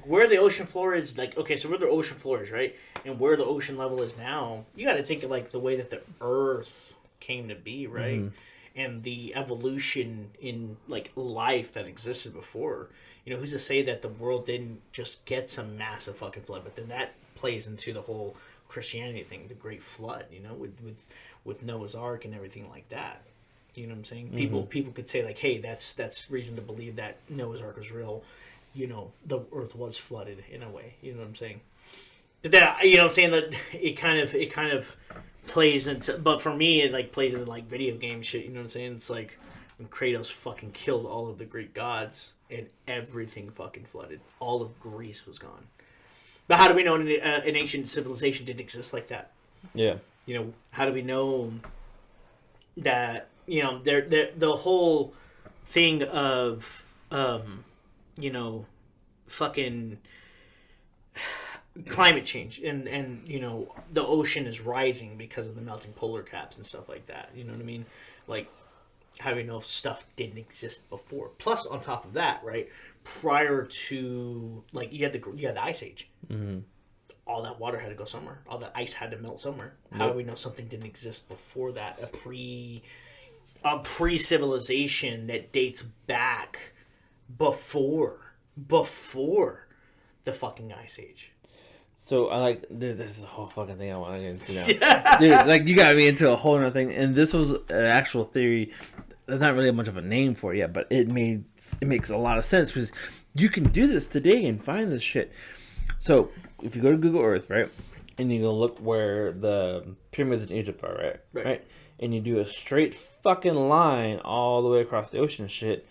where the ocean floor is, like, okay, so where the ocean floor is, right? And where the ocean level is now, you got to think of, like, the way that the Earth came to be, right? Mm-hmm. And the evolution in, like, life that existed before. You know, who's to say that the world didn't just get some massive fucking flood? But then that plays into the whole Christianity thing, the Great Flood, you know, with Noah's Ark and everything like that. You know what I'm saying? Mm-hmm. People could say, like, hey, that's reason to believe that Noah's Ark was real. You know, the Earth was flooded in a way. You know what I'm saying? But that, you know what I'm saying, that it kind of plays into, but for me, it like plays into like video game shit. You know what I'm saying? It's like when Kratos fucking killed all of the Greek gods and everything fucking flooded. All of Greece was gone. But how do we know an ancient civilization didn't exist like that? Yeah. You know, how do we know that, you know, the whole thing of, you know, fucking climate change and, you know, the ocean is rising because of the melting polar caps and stuff like that. You know what I mean? Like, how do we know if stuff didn't exist before? Plus, on top of that, right, prior to, like, you had the Ice Age. Mm-hmm. All that water had to go somewhere. All that ice had to melt somewhere. Yep. How do we know something didn't exist before that? A pre-civilization that dates back before the fucking Ice Age. So I like there's a whole fucking thing I want to get into now. Yeah. Dude, like, you got me into a whole other thing, and this was an actual theory. There's not really much of a name for it yet, but it makes a lot of sense because you can do this today and find this shit. So if you go to Google Earth, right, and you go look where the pyramids in Egypt are, right, and you do a straight fucking line all the way across the ocean and shit,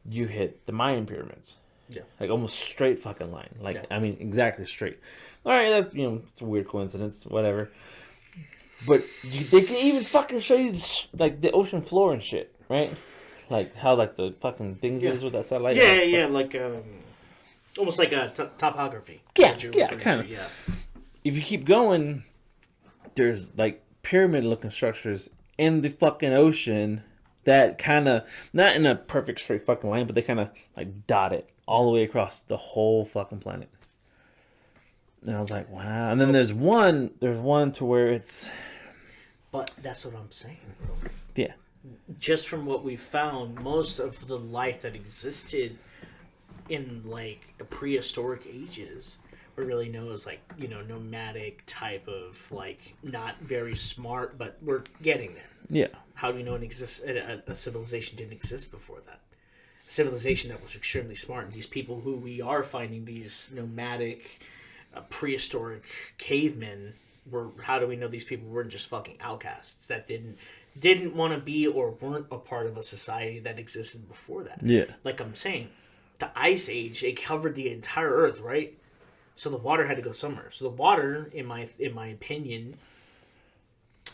you hit the Mayan pyramids. Yeah. Like, almost straight fucking line. Like, yeah. I mean, exactly straight. All right, that's, you know, it's a weird coincidence, whatever. But they can even fucking show you, like, the ocean floor and shit, right? Like, how, like, the fucking things is with that satellite. Yeah, like, almost like a topography. Yeah, kind of. Yeah. If you keep going, there's, like, pyramid-looking structures in the fucking ocean that kind of, not in a perfect straight fucking line, but they kind of, like, dot it all the way across the whole fucking planet. And I was like, wow. And then there's one to where it's... But that's what I'm saying, bro. Yeah. Just from what we found, most of the life that existed in, like, prehistoric ages, we really know is, like, you know, nomadic type of, like, not very smart, but we're getting there. Yeah. How do we know a civilization didn't exist before that? A civilization that was extremely smart. And these people who we are finding, these nomadic, prehistoric cavemen, how do we know these people weren't just fucking outcasts that didn't want to be or weren't a part of a society that existed before that? Yeah. Like I'm saying, the Ice Age, it covered the entire Earth, right? So the water had to go somewhere. So the water, in my opinion,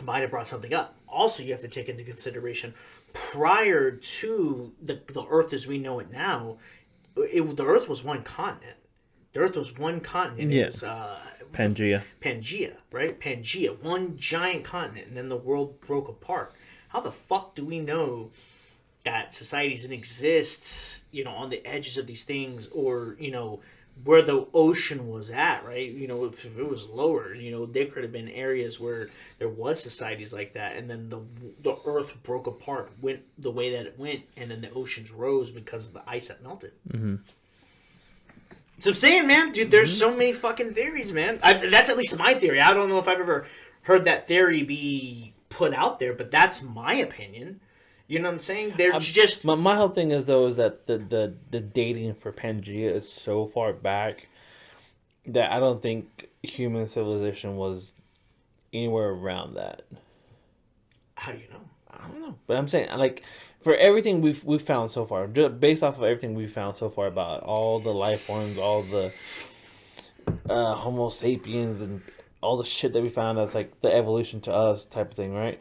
might have brought something up. Also, you have to take into consideration, prior to the Earth as we know it now, the Earth was one continent. The Earth was one continent. Yeah. It was, Pangea. Pangea, right? Pangea, one giant continent, and then the world broke apart. How the fuck do we know that societies didn't exist, you know, on the edges of these things, or, you know, where the ocean was at, right? You know, if it was lower, you know, there could have been areas where there was societies like that, and then the Earth broke apart, went the way that it went, and then the oceans rose because of the ice that melted. Mm-hmm. So I'm saying, man, dude, there's so many fucking theories, man. That's at least my theory. I don't know if I've ever heard that theory be put out there, but that's my opinion. You know what I'm saying? There's just... My whole thing is, though, is that the dating for Pangea is so far back that I don't think human civilization was anywhere around that. How do you know? I don't know. But I'm saying, like, for everything we've found so far, just based off of everything we've found so far about all the life forms, all the Homo sapiens, and all the shit that we found that's, like, the evolution to us type of thing, right?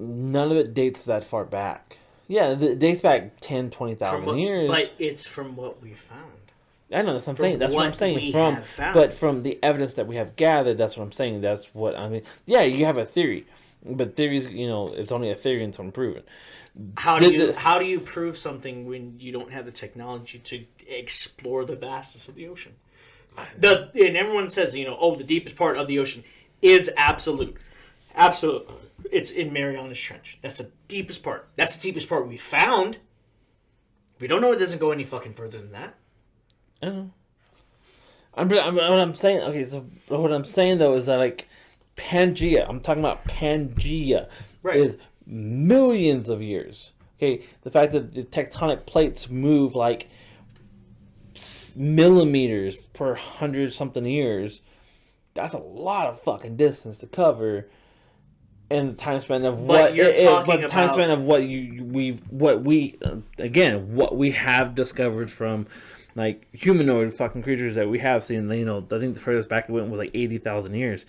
none of it dates that far back. Yeah, it dates back 10, 20,000 years. But it's from what we found. I know, that's what I'm saying. That's what I'm saying. But from the evidence that we have gathered, that's what I'm saying. That's what I mean. Yeah, you have a theory, but theories, it's only a theory until proven. How do you prove something when you don't have the technology to explore the vastness of the ocean? And everyone says, the deepest part of the ocean is absolute. Absolute. It's in Marianas Trench. That's the deepest part. That's the deepest part we found. We don't know it doesn't go any fucking further than that. I know. What I'm saying, okay, so what I'm saying though is that like Pangea, I'm talking about Pangea, right, is millions of years. Okay, the fact that the tectonic plates move like millimeters per 100 something years, that's a lot of fucking distance to cover. And the time span of what we have discovered from like humanoid fucking creatures that we have seen. I think the furthest back it went was like 80,000 years.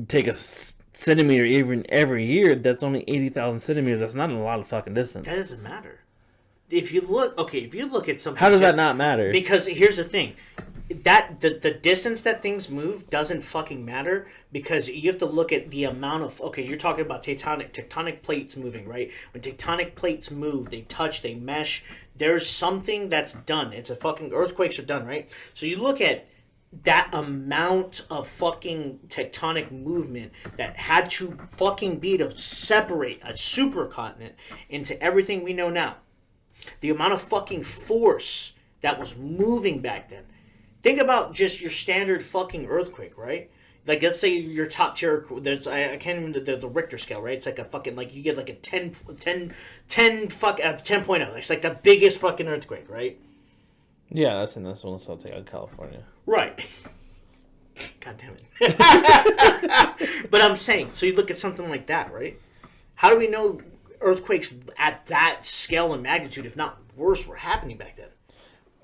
Take a centimeter even every year. That's only 80,000 centimeters. That's not a lot of fucking distance. That doesn't matter. If you look at something, how does that not matter? Because here's the thing. That the distance that things move doesn't fucking matter, because you have to look at the amount of you're talking about tectonic plates moving, right? When tectonic plates move, they touch, they mesh, there's something that's done. It's a fucking earthquakes are done, right? So you look at that amount of fucking tectonic movement that had to fucking be to separate a supercontinent into everything we know now. The amount of fucking force that was moving back then. Think about just your standard fucking earthquake, right? Like, let's say your top tier, I can't remember the Richter scale, right? It's like a fucking, like, you get like a 10.0. It's like the biggest fucking earthquake, right? Yeah, that's the one that's I'll take out of California. Right. God damn it. But I'm saying, so you look at something like that, right? How do we know earthquakes at that scale and magnitude, if not worse, were happening back then?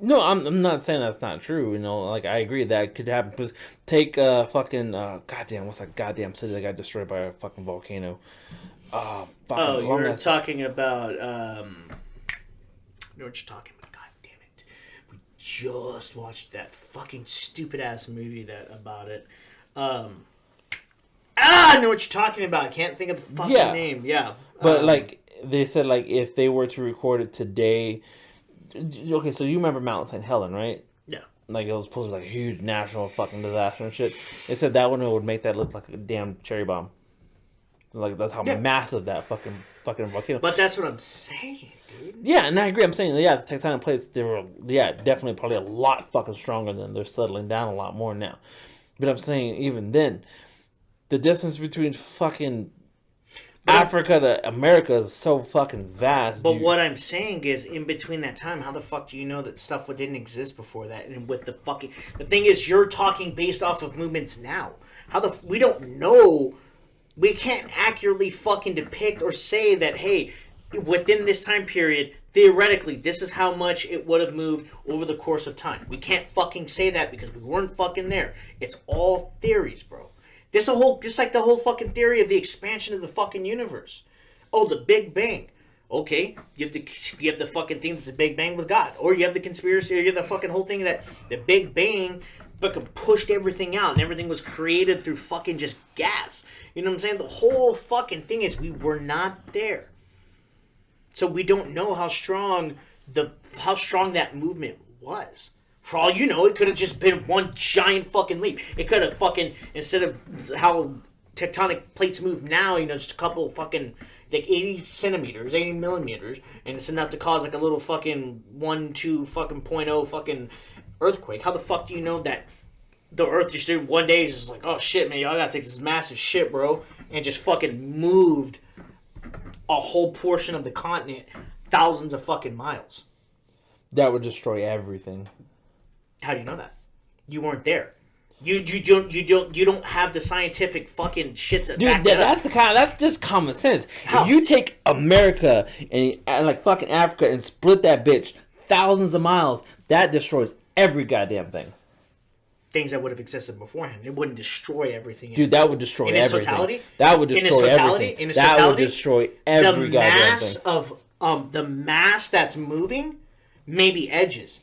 No, I'm not saying that's not true. Like I agree that could happen. Because take fucking goddamn, what's that goddamn city that got destroyed by a fucking volcano? You're talking about. I know what you're talking about. God damn it! We just watched that fucking stupid ass movie about it. I know what you're talking about. I can't think of the fucking name. Yeah, but like they said, like if they were to record it today. Okay, so you remember Mount St. Helen, right? Yeah. Like, it was supposed to be like a huge national fucking disaster and shit. They said that one would make that look like a damn cherry bomb. Like, that's how massive that fucking volcano. But that's what I'm saying, dude. Yeah, and I agree. I'm saying, the tectonic plates, they were, definitely probably a lot fucking stronger than they're settling down a lot more now. But I'm saying, even then, the distance between fucking Africa to America is so fucking vast. But what I'm saying is, in between that time, how the fuck do you know that stuff didn't exist before that? And with the thing is, you're talking based off of movements now. We don't know. We can't accurately fucking depict or say that, hey, within this time period, theoretically, this is how much it would have moved over the course of time. We can't fucking say that because we weren't fucking there. It's all theories, bro. Just like the whole fucking theory of the expansion of the fucking universe. Oh, the Big Bang. Okay, you have the fucking thing that the Big Bang was God. Or you have the conspiracy, or you have the fucking whole thing that the Big Bang fucking pushed everything out and everything was created through fucking just gas. You know what I'm saying? The whole fucking thing is we were not there. So we don't know how strong that movement was. For all you know, it could have just been one giant fucking leap. It could have fucking, instead of how tectonic plates move now, just a couple of fucking, like 80 centimeters, 80 millimeters, and it's enough to cause like a little fucking 1.2 fucking 0.0 fucking earthquake. How the fuck do you know that the earth just one day is just like, oh shit, man, y'all gotta take this massive shit, bro, and just fucking moved a whole portion of the continent thousands of fucking miles? That would destroy everything. How do you know that? You weren't there. You don't have the scientific fucking shit to back that up. That's just common sense. How? If you take America and like fucking Africa and split that bitch thousands of miles, that destroys every goddamn thing. things that would have existed beforehand. It wouldn't destroy everything. Dude, that would destroy everything. In its totality? That would destroy everything. That would destroy every goddamn thing. The mass that's moving, maybe edges.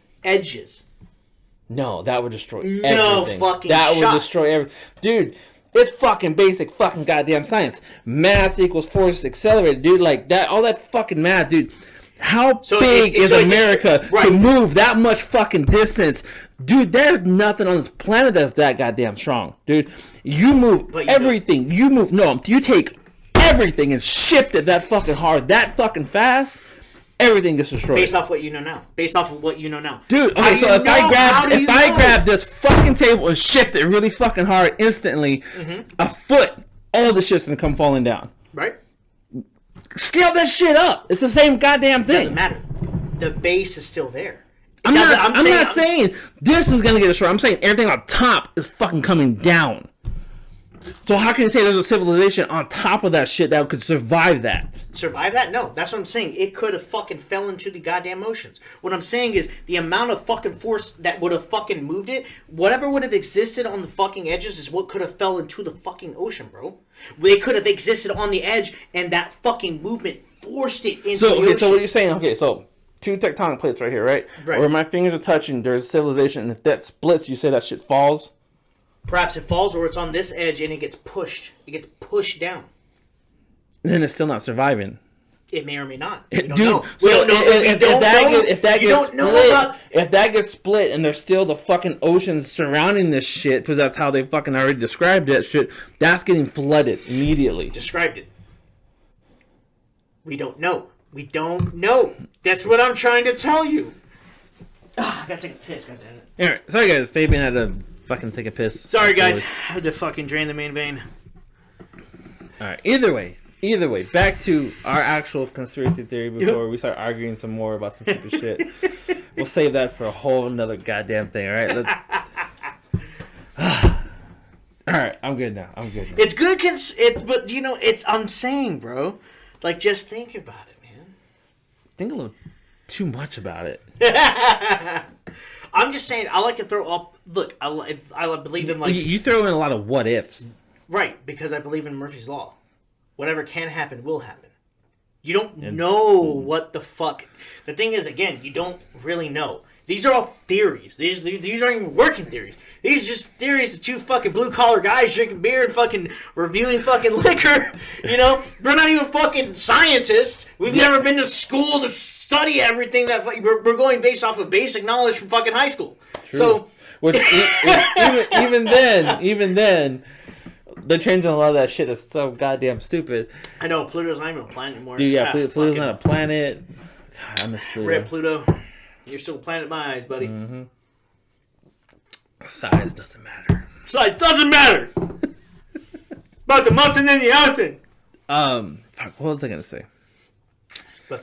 No, that would destroy everything. No fucking That shot. would destroy everything. Dude, it's fucking basic fucking goddamn science. Mass equals force accelerated, dude. Like, that, all that fucking math, dude. How big is America to move that much fucking distance? Dude, there's nothing on this planet that's that goddamn strong. Dude, you move everything. You take everything and shift it that fucking hard, that fucking fast. Everything gets destroyed. Based off what you know now. Dude, okay, so if I grab this fucking table and shift it really fucking hard instantly, a foot, all the shit's gonna come falling down. Right? Scale that shit up. It's the same goddamn thing. It doesn't matter. The base is still there. I'm not saying this is gonna get destroyed. I'm saying everything on top is fucking coming down. So how can you say there's a civilization on top of that shit that could survive that? Survive that? No. That's what I'm saying. It could have fucking fell into the goddamn oceans. What I'm saying is the amount of fucking force that would have fucking moved it, whatever would have existed on the fucking edges is what could have fell into the fucking ocean, bro. They could have existed on the edge and that fucking movement forced it into the ocean. So what you're saying, so two tectonic plates right here, right? Where my fingers are touching, there's civilization, and if that splits, you say that shit falls? Perhaps it falls, or it's on this edge and it gets pushed. It gets pushed down. Then it's still not surviving. It may or may not. We don't know. If that gets split and there's still the fucking oceans surrounding this shit, because that's how they fucking already described that shit, that's getting flooded immediately. Described it. We don't know. That's what I'm trying to tell you. I gotta take a piss, goddammit. Alright, sorry guys, Fabian had to fucking take a piss. Sorry guys, I had to fucking drain the main vein. Alright, either way, back to our actual conspiracy theory before we start arguing some more about some stupid shit. We'll save that for a whole another goddamn thing, alright? Alright, I'm good now. It's good but you know, I'm saying, bro, like, just think about it, man. Think a little too much about it. I'm just saying, I like to throw up. Look, I believe in, like, you throw in a lot of what ifs, right? Because I believe in Murphy's Law. Whatever can happen will happen. You don't know what the fuck. The thing is, again, you don't really know. These are all theories. These aren't even working theories. These are just theories of two fucking blue collar guys drinking beer and fucking reviewing fucking liquor. You know, we're not even fucking scientists. We've never been to school to study everything that we're going based off of basic knowledge from fucking high school. True. So, even then, they're changing a lot of that shit. That's so goddamn stupid. I know Pluto's not even a planet anymore. Dude, Pluto's not a planet. God, I miss Pluto. Rip Pluto. You're still a planet in my eyes, buddy. Mm-hmm. Size doesn't matter. Size doesn't matter. About the month and then the other thing. What was I gonna say?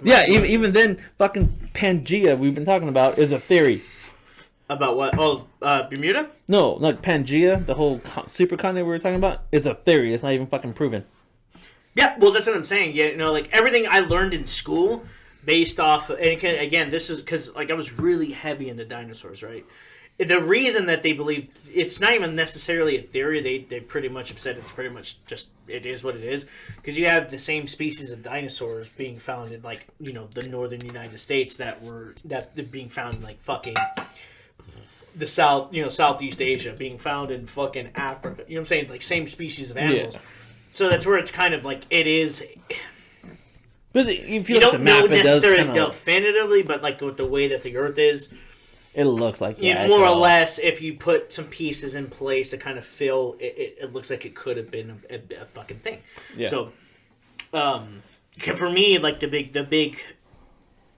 Yeah, even then, fucking Pangea we've been talking about is a theory. About what? Oh, Bermuda? No, like Pangea, the whole supercontinent we were talking about, is a theory. It's not even fucking proven. Yeah, well, that's what I'm saying. Yeah, you know, like everything I learned in school, based off, and again, this is because like I was really heavy into dinosaurs, right? The reason that they believe it's not even necessarily a theory, they pretty much have said it's pretty much just it is what it is, because you have the same species of dinosaurs being found in, like, you know, the northern United States that's being found in, like, fucking the Southeast Asia, being found in fucking Africa. You know what I'm saying? Like, same species of animals. Yeah. So that's where it's kind of like it is. But if you don't know necessarily definitively, but like with the way that the Earth is, it looks like more or less. If you put some pieces in place to kind of fill, it looks like it could have been a fucking thing. Yeah. So, for me, like the big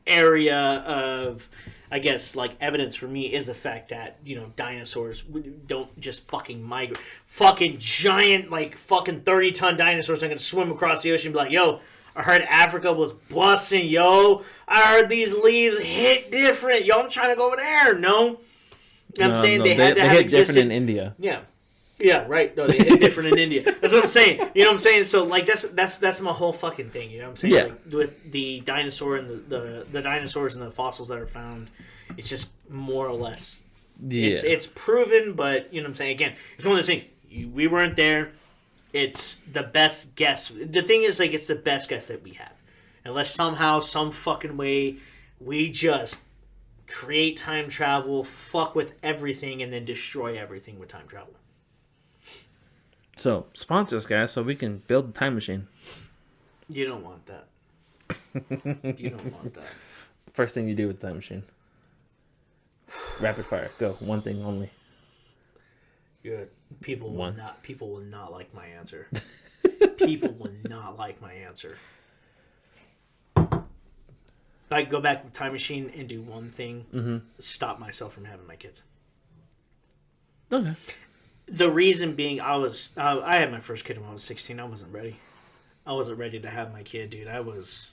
area of, I guess, like evidence for me is the fact that, you know, dinosaurs don't just fucking migrate. Fucking giant, like fucking 30-ton dinosaurs are gonna swim across the ocean and be like, yo, I heard Africa was busting, yo. I heard these leaves hit different. Yo, I'm trying to go over there. No. I'm saying they had to have existed. Different in India. Yeah. Yeah, right. No, they hit different in India. That's what I'm saying. You know what I'm saying? So, like, that's my whole fucking thing. You know what I'm saying? Yeah. Like, with the dinosaur and the dinosaurs and the fossils that are found, it's just more or less Yeah. It's proven, but you know what I'm saying? Again, it's one of those things. We weren't there. It's the best guess. The thing is, like, it's the best guess that we have. Unless somehow, some fucking way, we just create time travel, fuck with everything, and then destroy everything with time travel. So, sponsor us, guys, so we can build a time machine. You don't want that. You don't want that. First thing you do with the time machine. Rapid fire. Go. One thing only. Good. People will not like my answer. People will not like my answer. If I could go back to the time machine and do one thing, stop myself from having my kids. Okay. The reason being, I had my first kid when I was 16. I wasn't ready. I wasn't ready to have my kid, dude. I was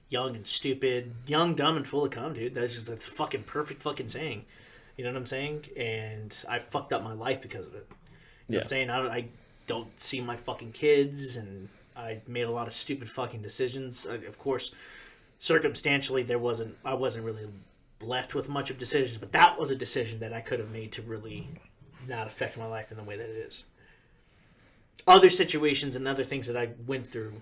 young and stupid, young, dumb, and full of cum, dude. That's just a fucking perfect fucking saying. You know what I'm saying? And I fucked up my life because of it. You know what I'm saying? I don't see my fucking kids, and I made a lot of stupid fucking decisions. Of course, circumstantially, I wasn't really left with much of decisions, but that was a decision that I could have made to really not affect my life in the way that it is. Other situations and other things that I went through,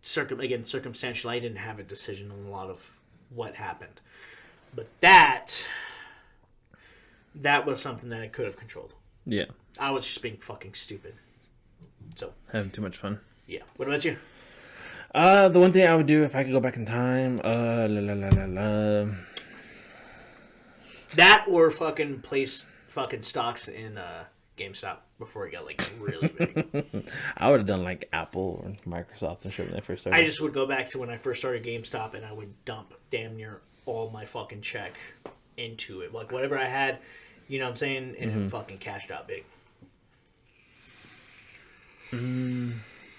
circumstantially, I didn't have a decision on a lot of what happened. But that was something that I could have controlled. Yeah. I was just being fucking stupid. So. Having too much fun. Yeah. What about you? The one thing I would do if I could go back in time, that or fucking place fucking stocks in GameStop before it got like really big. I would have done like Apple or Microsoft and shit when they first started. I just would go back to when I first started GameStop and I would dump damn near all my fucking check into it. Like whatever I had, you know what I'm saying? And it fucking cashed out big.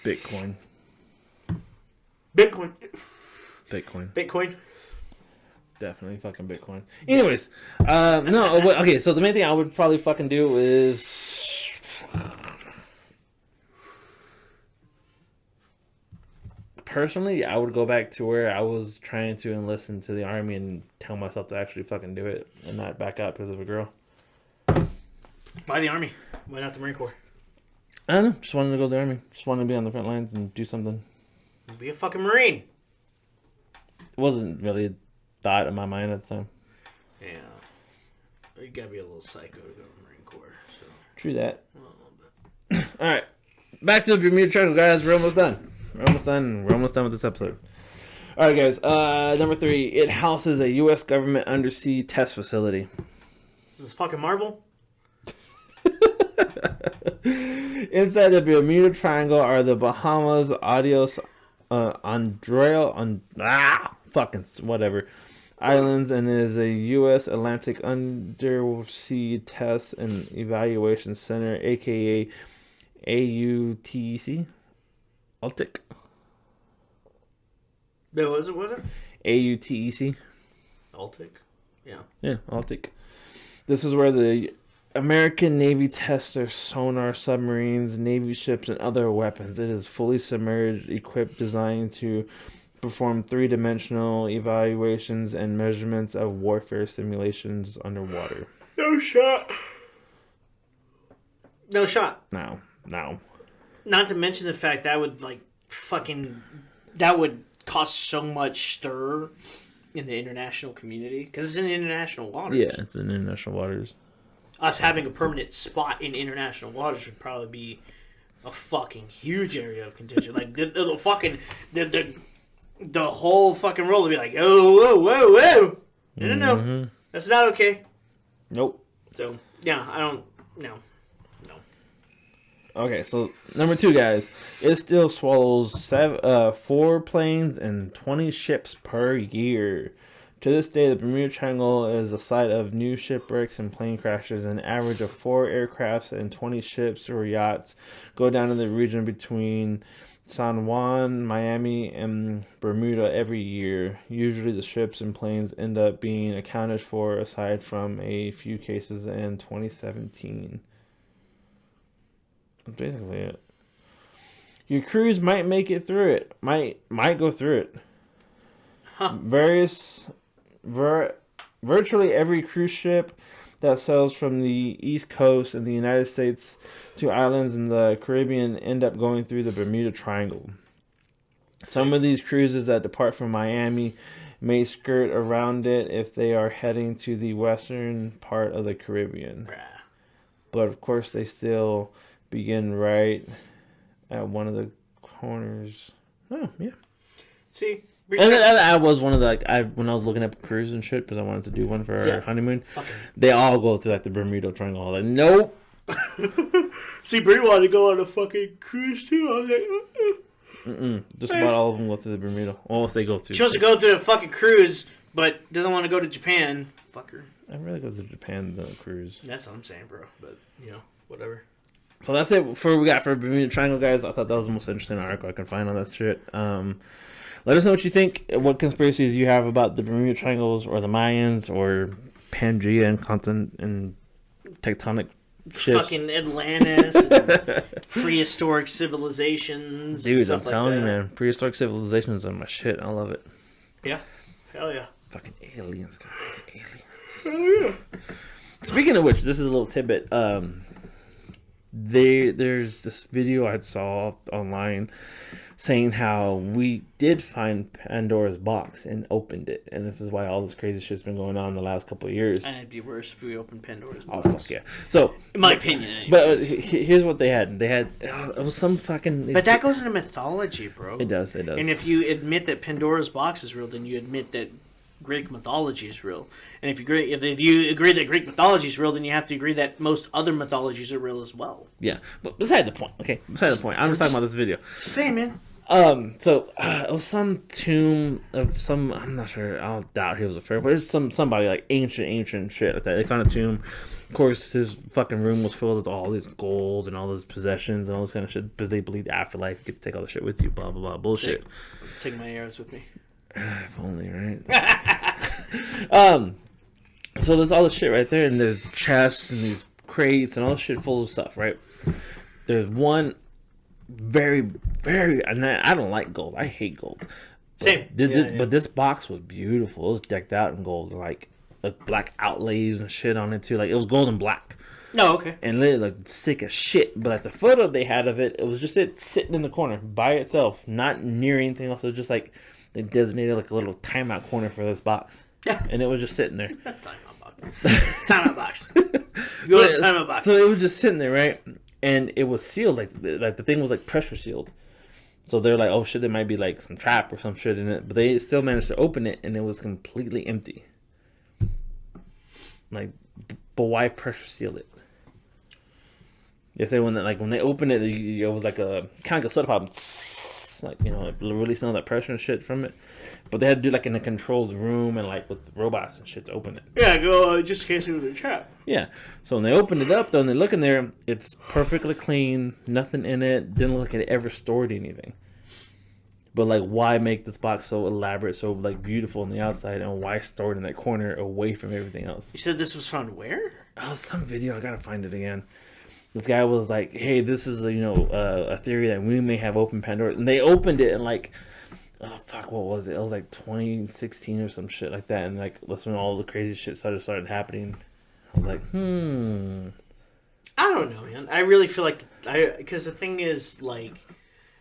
Bitcoin. Definitely fucking Bitcoin. Anyways, no, okay, so the main thing I would probably fucking do is... Personally, I would go back to where I was trying to enlist into the army and tell myself to actually fucking do it and not back out because of a girl. Why the army? Why not the Marine Corps? I don't know, just wanted to go to the army. Just wanted to be on the front lines and do something. Be a fucking Marine. It wasn't really a thought in my mind at the time. Yeah. You gotta be a little psycho to go to the Marine Corps. So. True that. Well, a little bit. Alright. Back to the Bermuda Triangle, guys. We're almost done. We're almost done with this episode. Alright, guys. Number 3. It houses a U.S. government undersea test facility. Is this fucking Marvel? Inside the Bermuda Triangle are the Bahamas, islands, and is a U.S. Atlantic Undersea Test and Evaluation Center, aka AUTEC. Altic. No, was it? AUTEC. Altic? Yeah. Yeah, Altic. This is where the American Navy tests their sonar, submarines, Navy ships, and other weapons. It is fully submerged, equipped, designed to perform three-dimensional evaluations and measurements of warfare simulations underwater. No shot. No shot. No. Not to mention the fact that would that would cause so much stir in the international community because it's in international waters. Yeah, it's in international waters. Us having a permanent spot in international waters would probably be a fucking huge area of contention. Like the whole fucking world would be like, whoa. No. That's not okay. Nope. So yeah, I don't. No. Okay, so number 2, guys. It still swallows 4 planes and 20 ships per year. To this day, the Bermuda Triangle is the site of new shipwrecks and plane crashes. An average of 4 aircrafts and 20 ships or yachts go down in the region between San Juan, Miami, and Bermuda every year. Usually the ships and planes end up being accounted for, aside from a few cases in 2017. That's basically it. Your cruise might make it through it. Might go through it. Huh. Virtually every cruise ship that sails from the East Coast in the United States to islands in the Caribbean end up going through the Bermuda Triangle. Some of these cruises that depart from Miami may skirt around it if they are heading to the western part of the Caribbean. But of course, they still begin right at one of the corners. Oh, yeah. See? And I was one of the, when I was looking up cruises and shit, because I wanted to do one for our honeymoon, they all go through, like, the Bermuda Triangle. I was like, nope. See, Brie wanted to go on a fucking cruise, too. I was like, Just about all of them go through the Bermuda. Well, if they go through. She wants to go through a fucking cruise, but doesn't want to go to Japan. Fucker. I'd rather go to Japan than a cruise. That's what I'm saying, bro. But, whatever. So that's it for what we got for Bermuda Triangle, guys. I thought that was the most interesting article I can find on that shit. Let us know what you think. What conspiracies you have about the Bermuda Triangles or the Mayans or Pangea and continent and tectonic shifts. Fucking Atlantis, and prehistoric civilizations. Dude, I'm telling you, man. Prehistoric civilizations are my shit. I love it. Yeah. Hell yeah. Fucking aliens, guys. Aliens. Hell yeah. Speaking of which, this is a little tidbit. There's this video I saw online saying how we did find Pandora's box and opened it, and this is why all this crazy shit's been going on the last couple of years. And it'd be worse if we opened Pandora's box. Oh fuck yeah! So, in my opinion, anyways. But here's what they had. They had it was some fucking. But that goes into mythology, bro. It does. It does. And if you admit that Pandora's box is real, then you admit that Greek mythology is real. And if you agree that Greek mythology is real, then you have to agree that most other mythologies are real as well. Yeah, but beside the point. Okay, beside the point. I'm just talking about this video. Same, man. So it was some tomb of some. I'm not sure. I'll doubt he was a pharaoh, but it's somebody like ancient shit like that. They found a tomb. Of course, his fucking room was filled with all this gold and all those possessions and all this kind of shit because they believed afterlife. You get to take all the shit with you. Blah blah blah. Bullshit. Take my arrows with me. If only, right? So there's all this shit right there, and there's chests and these crates and all this shit full of stuff, right? There's one very, very, and I don't like gold. I hate gold. Same. But this box was beautiful. It was decked out in gold, like black outlays and shit on it too. Like it was gold and black. No, okay. And literally like sick as shit. But like the photo they had of it, it was just it sitting in the corner by itself, not near anything else. It was just like they designated like a little timeout corner for this box. Yeah. And it was just sitting there. Timeout box. Timeout box. Timeout box. So it was just sitting there, right? And it was sealed, like the thing was like pressure sealed. So they're like, oh shit, there might be like some trap or some shit in it. But they still managed to open it, and it was completely empty. Like, but why pressure seal it? They say when they opened it, it was like a kind of like a soda pop, like like releasing all that pressure and shit from it. But they had to do like in a controlled room and like with robots and shit to open it. Yeah, go just in case it was a trap. Yeah. So when they opened it up, though, and they look in there, it's perfectly clean, nothing in it. Didn't look like it ever stored anything. But like, why make this box so elaborate, so like beautiful on the outside, and why store it in that corner away from everything else? You said this was found where? Oh, some video. I gotta find it again. This guy was like, "Hey, this is a theory that we may have opened Pandora," and they opened it and like. Oh fuck! What was it? It was like 2016 or some shit like that, and like that's when all the crazy shit started happening. I was like, I don't know, man. I really feel like because the thing is, like,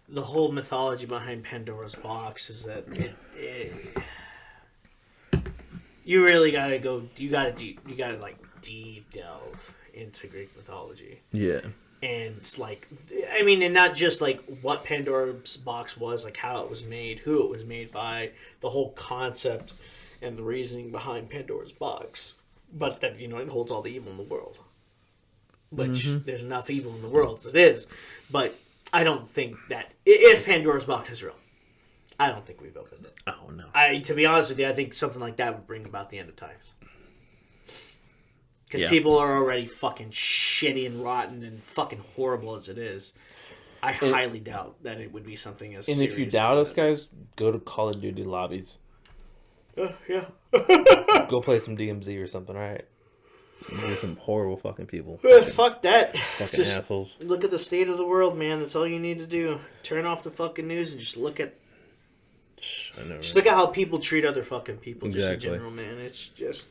the whole mythology behind Pandora's box is that you really gotta go. You gotta like deep delve into Greek mythology. Yeah. And it's like, I mean, and not just like what Pandora's box was, like how it was made, who it was made by, the whole concept and the reasoning behind Pandora's box, but that, it holds all the evil in the world. Which there's enough evil in the world as it is. But I don't think that, if Pandora's box is real, I don't think we've opened it. Oh, no. To be honest with you, I think something like that would bring about the end of times. Because people are already fucking shitty and rotten and fucking horrible as it is. I highly doubt that it would be something as serious. And if you doubt us, guys, go to Call of Duty lobbies. Yeah. Go play some DMZ or something, alright? There's some horrible fucking people. Fuck that. Fucking just assholes. Look at the state of the world, man. That's all you need to do. Turn off the fucking news and just look at... Look at how people treat other fucking people just in general, man. It's just...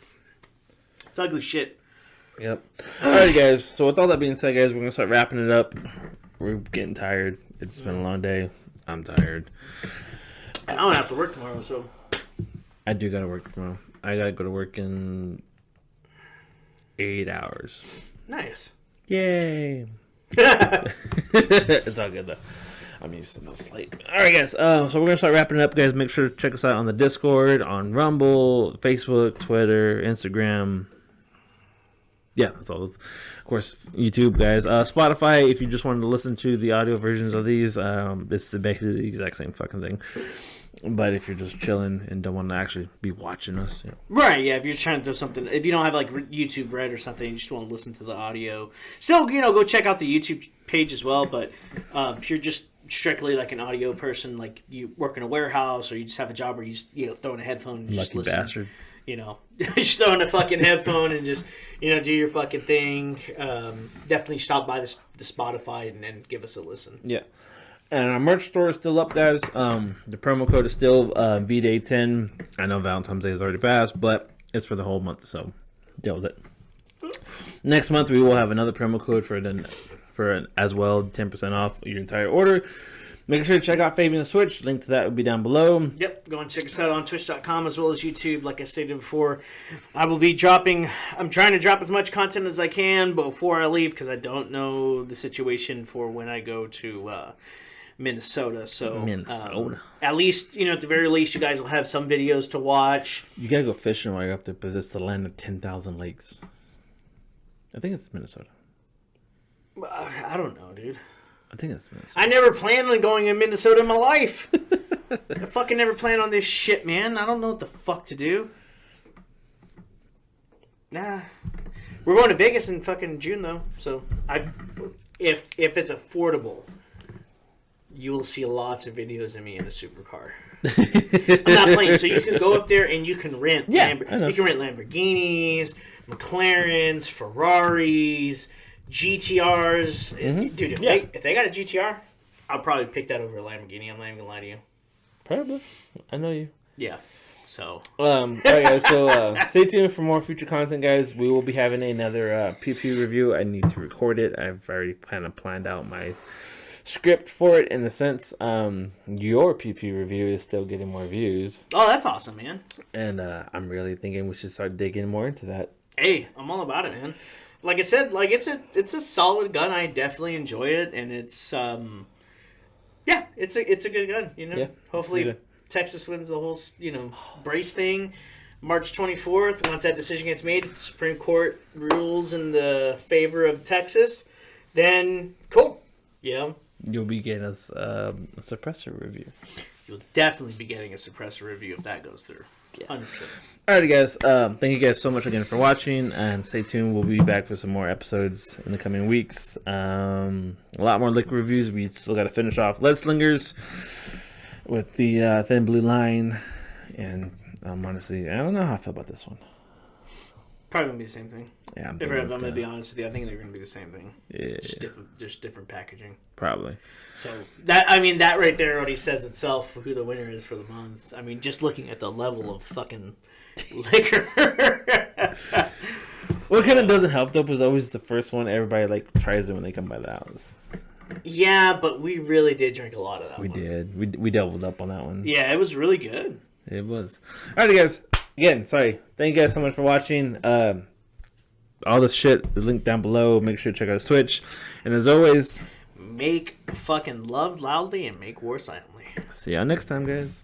It's ugly shit. Yep. Alrighty, guys. So with all that being said, guys, we're gonna start wrapping it up. We're getting tired. It's been a long day. I'm tired. And I don't have to work tomorrow, so. I do gotta work tomorrow. I gotta go to work in 8 hours. Nice. Yay. It's all good though. I'm used to no sleep. Alright, guys. So we're gonna start wrapping it up, guys. Make sure to check us out on the Discord, on Rumble, Facebook, Twitter, Instagram. Yeah, that's all. Of course, YouTube, guys. Spotify, if you just wanted to listen to the audio versions of these, it's basically the exact same fucking thing. But if you're just chilling and don't want to actually be watching us, right? Yeah, if you're trying to do something, if you don't have like YouTube Red or something, you just want to listen to the audio. Still, go check out the YouTube page as well. But if you're just strictly like an audio person, like you work in a warehouse or you just have a job where you just, throw in a headphone and just listen. Bastard. Just throw in a fucking headphone and just do your fucking thing. Definitely stop by the Spotify and give us a listen. Yeah. And our merch store is still up, guys. The promo code is still VDay10. I know Valentine's Day has already passed, but it's for the whole month, so deal with it. Next month, we will have another promo code for as well, 10% off your entire order. Make sure to check out Fabian's Twitch. Link to that will be down below. Yep, go and check us out on twitch.com as well as YouTube. Like I stated before, I will be dropping... I'm trying to drop as much content as I can before I leave because I don't know the situation for when I go to Minnesota. So at least, at the very least, you guys will have some videos to watch. You gotta go fishing while you're up there because it's the land of 10,000 lakes. I think it's Minnesota. I don't know, dude. I think it's Minnesota. I never planned on going to Minnesota in my life. I fucking never planned on this shit, man. I don't know what the fuck to do. Nah. We're going to Vegas in fucking June, though. So, if it's affordable, you will see lots of videos of me in a supercar. I'm not playing. So you can go up there and you can rent. Yeah, you can rent Lamborghinis, McLarens, Ferraris, GTRs. Mm-hmm. Dude, if they got a GTR, I'll probably pick that over a Lamborghini. I'm not even gonna lie to you. Probably. I know you. Yeah. So. Alright, guys. So stay tuned for more future content, guys. We will be having another PP review. I need to record it. I've already kind of planned out my script for it in the sense your PP review is still getting more views. Oh, that's awesome, man. And I'm really thinking we should start digging more into that. Hey, I'm all about it, man. Like I said, it's a solid gun. I definitely enjoy it, and it's it's a good gun. Yeah, hopefully Texas wins the whole brace thing. March 24th, once that decision gets made, the Supreme Court rules in the favor of Texas, then cool. You'll be getting us a suppressor review. You'll definitely be getting a suppressor review if that goes through. Yeah. 100%. Alrighty, guys. Thank you guys so much again for watching, and stay tuned. We'll be back for some more episodes in the coming weeks. A lot more liquor reviews. We still got to finish off Lead Slingers with the Thin Blue Line, and honestly, I don't know how I feel about this one. Probably gonna be the same thing. Yeah, I'm gonna be honest with you. I think they're gonna be the same thing. Yeah, just different packaging. Probably. So that right there already says itself who the winner is for the month. I mean, just looking at the level of fucking liquor. What kind of doesn't help though is always the first one everybody tries it when they come by the house. Yeah, but we really did drink a lot of that. We did. We doubled up on that one. Yeah, it was really good. It was. Alrighty, guys. Again, sorry. Thank you guys so much for watching. All this shit is linked down below. Make sure to check out his Twitch. And as always, make fucking love loudly and make war silently. See y'all next time, guys.